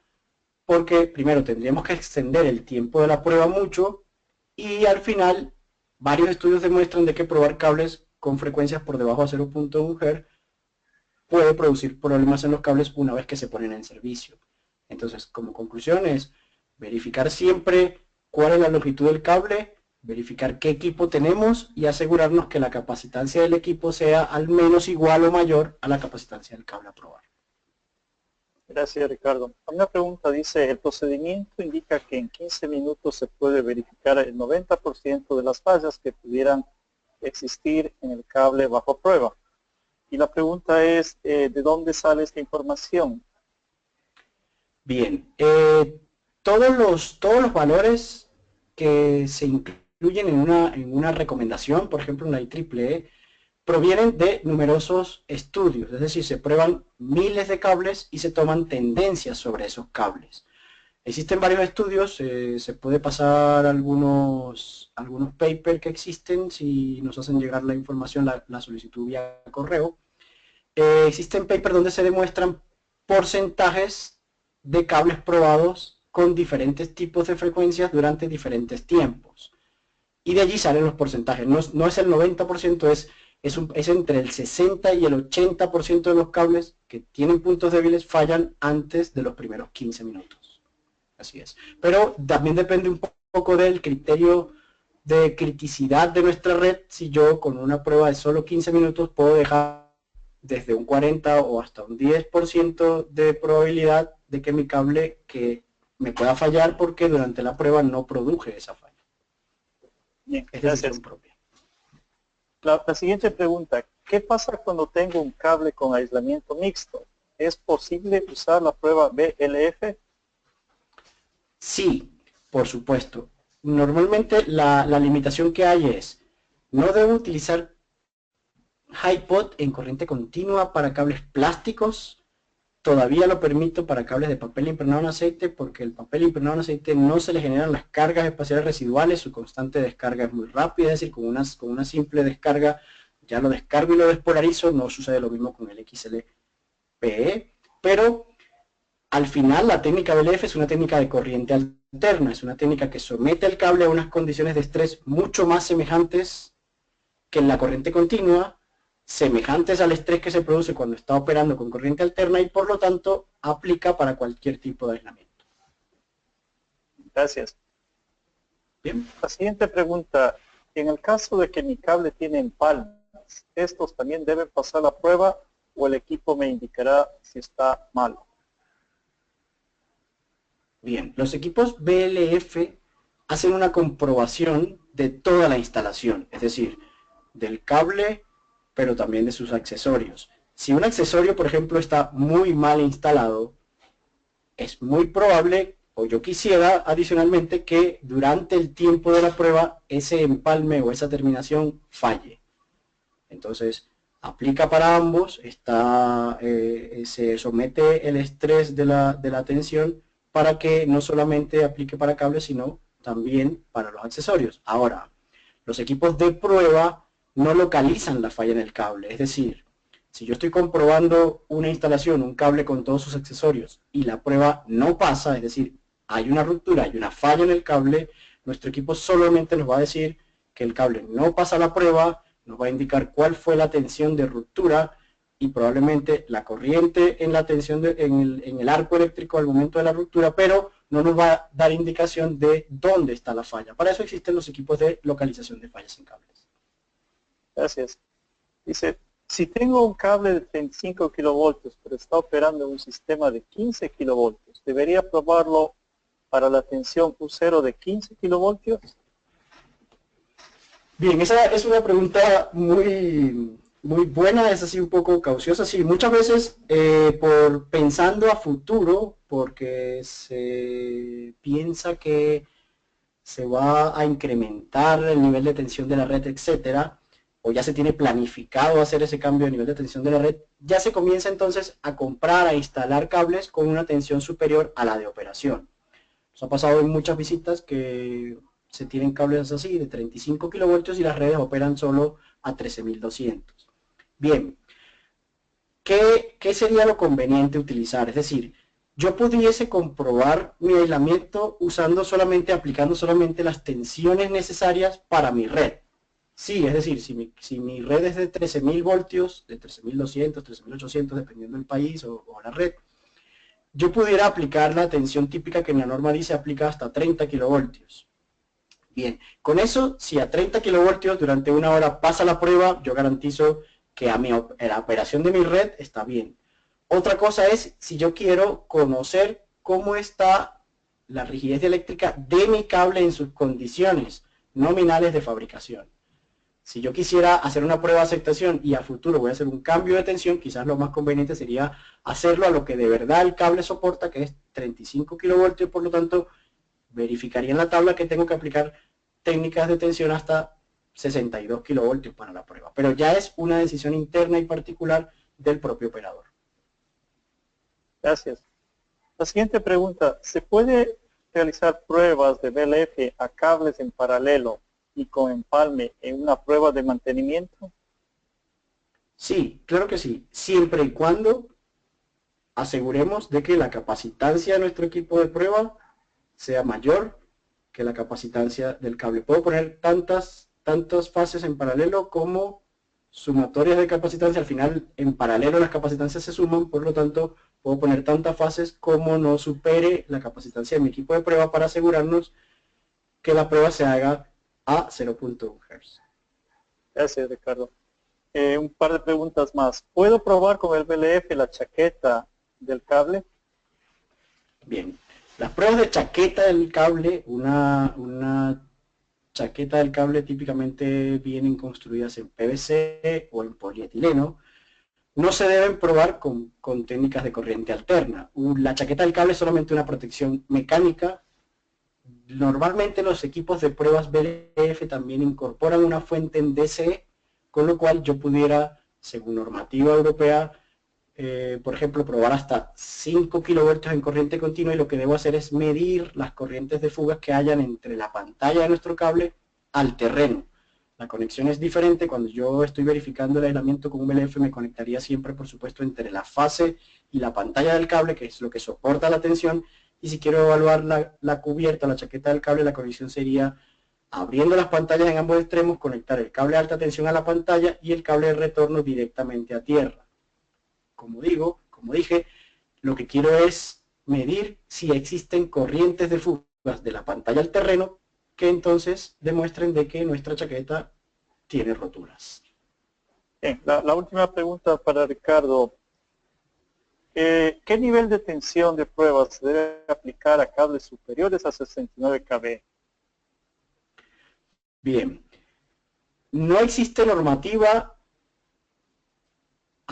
porque primero tendríamos que extender el tiempo de la prueba mucho y al final varios estudios demuestran de que probar cables con frecuencias por debajo de 0.1 Hz puede producir problemas en los cables una vez que se ponen en servicio. Entonces, como conclusión es verificar siempre cuál es la longitud del cable, verificar qué equipo tenemos y asegurarnos que la capacitancia del equipo sea al menos igual o mayor a la capacitancia del cable a probar. Gracias, Ricardo. Una pregunta dice, el procedimiento indica que en 15 minutos se puede verificar el 90% de las fallas que pudieran existir en el cable bajo prueba. Y la pregunta es, ¿de dónde sale esta información? Bien, todos los valores que se incluyen en una recomendación, por ejemplo en la IEEE, provienen de numerosos estudios, es decir, se prueban miles de cables y se toman tendencias sobre esos cables. Existen varios estudios, se puede pasar algunos papers que existen, si nos hacen llegar la información, la solicitud vía correo. Existen papers donde se demuestran porcentajes de cables probados con diferentes tipos de frecuencias durante diferentes tiempos. Y de allí salen los porcentajes, no es el 90%, es entre el 60 y el 80% de los cables que tienen puntos débiles fallan antes de los primeros 15 minutos. Así es. Pero también depende un poco del criterio de criticidad de nuestra red. Si yo con una prueba de solo 15 minutos puedo dejar desde un 40 o hasta un 10% de probabilidad de que mi cable que me pueda fallar porque durante la prueba no produje esa falla. Bien, Es gracias. decisión propia. La siguiente pregunta, ¿qué pasa cuando tengo un cable con aislamiento mixto? ¿Es posible usar la prueba BLF? Sí, por supuesto. Normalmente la limitación que hay es, no debo utilizar HiPod en corriente continua para cables plásticos. Todavía lo permito para cables de papel impregnado en aceite porque el papel impregnado en aceite no se le generan las cargas espaciales residuales, su constante de descarga es muy rápida, es decir, con una simple descarga ya lo descargo y lo despolarizo, no sucede lo mismo con el XLPE, pero al final la técnica BLF es una técnica de corriente alterna, es una técnica que somete el cable a unas condiciones de estrés mucho más semejantes que en la corriente continua, semejantes al estrés que se produce cuando está operando con corriente alterna y por lo tanto aplica para cualquier tipo de aislamiento. Gracias. Bien. La siguiente pregunta, en el caso de que mi cable tiene empalmes, ¿estos también deben pasar la prueba o el equipo me indicará si está mal? Bien, los equipos BLF hacen una comprobación de toda la instalación, es decir, del cable, pero también de sus accesorios. Si un accesorio, por ejemplo, está muy mal instalado, es muy probable, o yo quisiera adicionalmente, que durante el tiempo de la prueba ese empalme o esa terminación falle. Entonces, aplica para ambos, se somete el estrés de la tensión para que no solamente aplique para cables, sino también para los accesorios. Ahora, los equipos de prueba no localizan la falla en el cable, es decir, si yo estoy comprobando una instalación, un cable con todos sus accesorios y la prueba no pasa, es decir, hay una ruptura, hay una falla en el cable, nuestro equipo solamente nos va a decir que el cable no pasa la prueba, nos va a indicar cuál fue la tensión de ruptura y probablemente la corriente en la tensión en el arco eléctrico al momento de la ruptura, pero no nos va a dar indicación de dónde está la falla. Para eso existen los equipos de localización de fallas en cables. Gracias. Dice, si tengo un cable de 35 kilovoltios, pero está operando un sistema de 15 kilovoltios, ¿debería probarlo para la tensión U0 de 15 kilovoltios? Bien, esa es una pregunta muy buena, es así un poco cauciosa. Sí, muchas veces pensando a futuro, porque se piensa que se va a incrementar el nivel de tensión de la red, etcétera, o ya se tiene planificado hacer ese cambio de nivel de tensión de la red, ya se comienza entonces a comprar, a instalar cables con una tensión superior a la de operación. Nos ha pasado en muchas visitas que se tienen cables así de 35 kilovoltios y las redes operan solo a 13.200. Bien, ¿qué sería lo conveniente utilizar? Es decir, yo pudiese comprobar mi aislamiento aplicando solamente las tensiones necesarias para mi red. Sí, es decir, si mi red es de 13.000 voltios, de 13.200, 13.800, dependiendo del país o la red, yo pudiera aplicar la tensión típica que en la norma dice aplica hasta 30 kilovoltios. Bien, con eso, si a 30 kilovoltios durante una hora pasa la prueba, yo garantizo que la operación de mi red está bien. Otra cosa es si yo quiero conocer cómo está la rigidez eléctrica de mi cable en sus condiciones nominales de fabricación. Si yo quisiera hacer una prueba de aceptación y a futuro voy a hacer un cambio de tensión, quizás lo más conveniente sería hacerlo a lo que de verdad el cable soporta, que es 35 kilovoltios, por lo tanto, verificaría en la tabla que tengo que aplicar técnicas de tensión hasta 62 kilovoltios para la prueba. Pero ya es una decisión interna y particular del propio operador. Gracias. La siguiente pregunta, ¿se puede realizar pruebas de VLF a cables en paralelo y con empalme en una prueba de mantenimiento? Sí, claro que sí, siempre y cuando aseguremos de que la capacitancia de nuestro equipo de prueba sea mayor que la capacitancia del cable. Puedo poner tantas fases en paralelo como sumatorias de capacitancia. Al final, en paralelo las capacitancias se suman, por lo tanto, puedo poner tantas fases como no supere la capacitancia de mi equipo de prueba para asegurarnos que la prueba se haga a 0.1 Hz. Gracias, Ricardo. Un par de preguntas más. ¿Puedo probar con el VLF la chaqueta del cable? Bien. Las pruebas de chaqueta del cable, una chaqueta del cable típicamente vienen construidas en PVC o en polietileno. No se deben probar con técnicas de corriente alterna. La chaqueta del cable es solamente una protección mecánica. Normalmente los equipos de pruebas VLF también incorporan una fuente en DC, con lo cual yo pudiera, según normativa europea, por ejemplo, probar hasta 5 kilovoltios en corriente continua, y lo que debo hacer es medir las corrientes de fugas que hayan entre la pantalla de nuestro cable al terreno. La conexión es diferente. Cuando yo estoy verificando el aislamiento con un VLF, me conectaría siempre, por supuesto, entre la fase y la pantalla del cable, que es lo que soporta la tensión, y si quiero evaluar la cubierta, la chaqueta del cable, la conexión sería abriendo las pantallas en ambos extremos, conectar el cable de alta tensión a la pantalla y el cable de retorno directamente a tierra. Como dije, lo que quiero es medir si existen corrientes de fugas de la pantalla al terreno que entonces demuestren de que nuestra chaqueta tiene roturas. Bien, la última pregunta para Ricardo. ¿Qué nivel de tensión de pruebas se debe aplicar a cables superiores a 69 kV? Bien, no existe normativa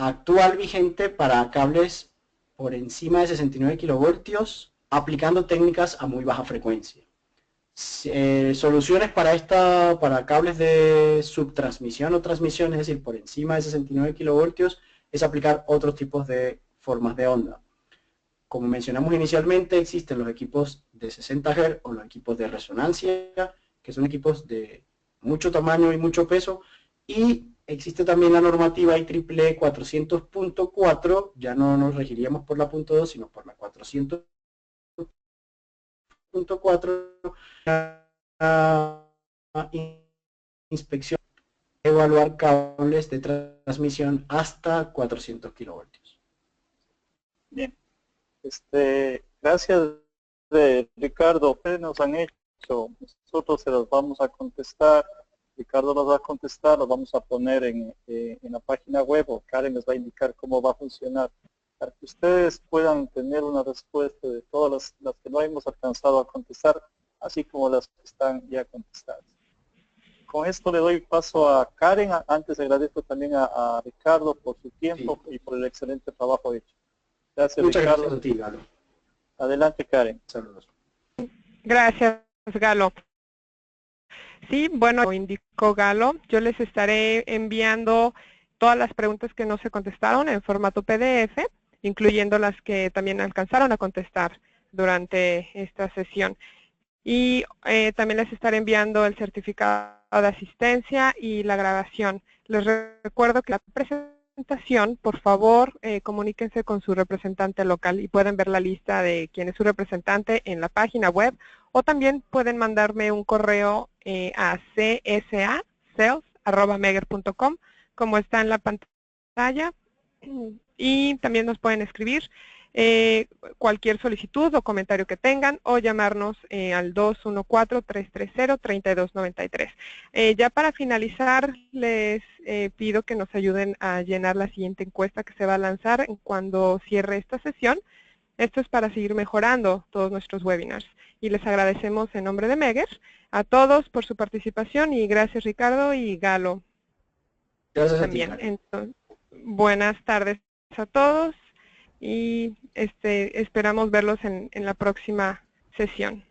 actual vigente para cables por encima de 69 kilovoltios aplicando técnicas a muy baja frecuencia. Soluciones para cables de subtransmisión o transmisión, es decir, por encima de 69 kilovoltios, es aplicar otros tipos de formas de onda. Como mencionamos inicialmente, existen los equipos de 60 Hz o los equipos de resonancia, que son equipos de mucho tamaño y mucho peso, y existe también la normativa IEEE 400.4, ya no nos regiríamos por la .2, sino por la 400.4, inspección, evaluar cables de transmisión hasta 400 kilovoltios. Bien. Gracias, Ricardo. Ustedes nos han hecho, nosotros se los vamos a contestar. Ricardo los va a contestar, los vamos a poner en la página web, o Karen les va a indicar cómo va a funcionar, para que ustedes puedan tener una respuesta de todas las que no hemos alcanzado a contestar, así como las que están ya contestadas. Con esto le doy paso a Karen. Antes agradezco también a Ricardo por su tiempo y por el excelente trabajo hecho. Gracias, Muchas Ricardo. gracias a ti, Galo. Adelante, Karen. Saludos. Gracias, Galo. Sí, bueno, como indicó Galo, yo les estaré enviando todas las preguntas que no se contestaron en formato PDF, incluyendo las que también alcanzaron a contestar durante esta sesión. Y también les estaré enviando el certificado de asistencia y la grabación. Les recuerdo que la presentación, por favor, comuníquense con su representante local y pueden ver la lista de quién es su representante en la página web, o también pueden mandarme un correo a csa.sales@megger.com, como está en la pantalla, y también nos pueden escribir cualquier solicitud o comentario que tengan, o llamarnos al 214-330-3293. Ya para finalizar, les pido que nos ayuden a llenar la siguiente encuesta que se va a lanzar cuando cierre esta sesión. Esto es para seguir mejorando todos nuestros webinars. Y les agradecemos en nombre de Megger a todos por su participación, y gracias Ricardo y Galo. Gracias a ti, También. Karen. Entonces, buenas tardes a todos y esperamos verlos en la próxima sesión.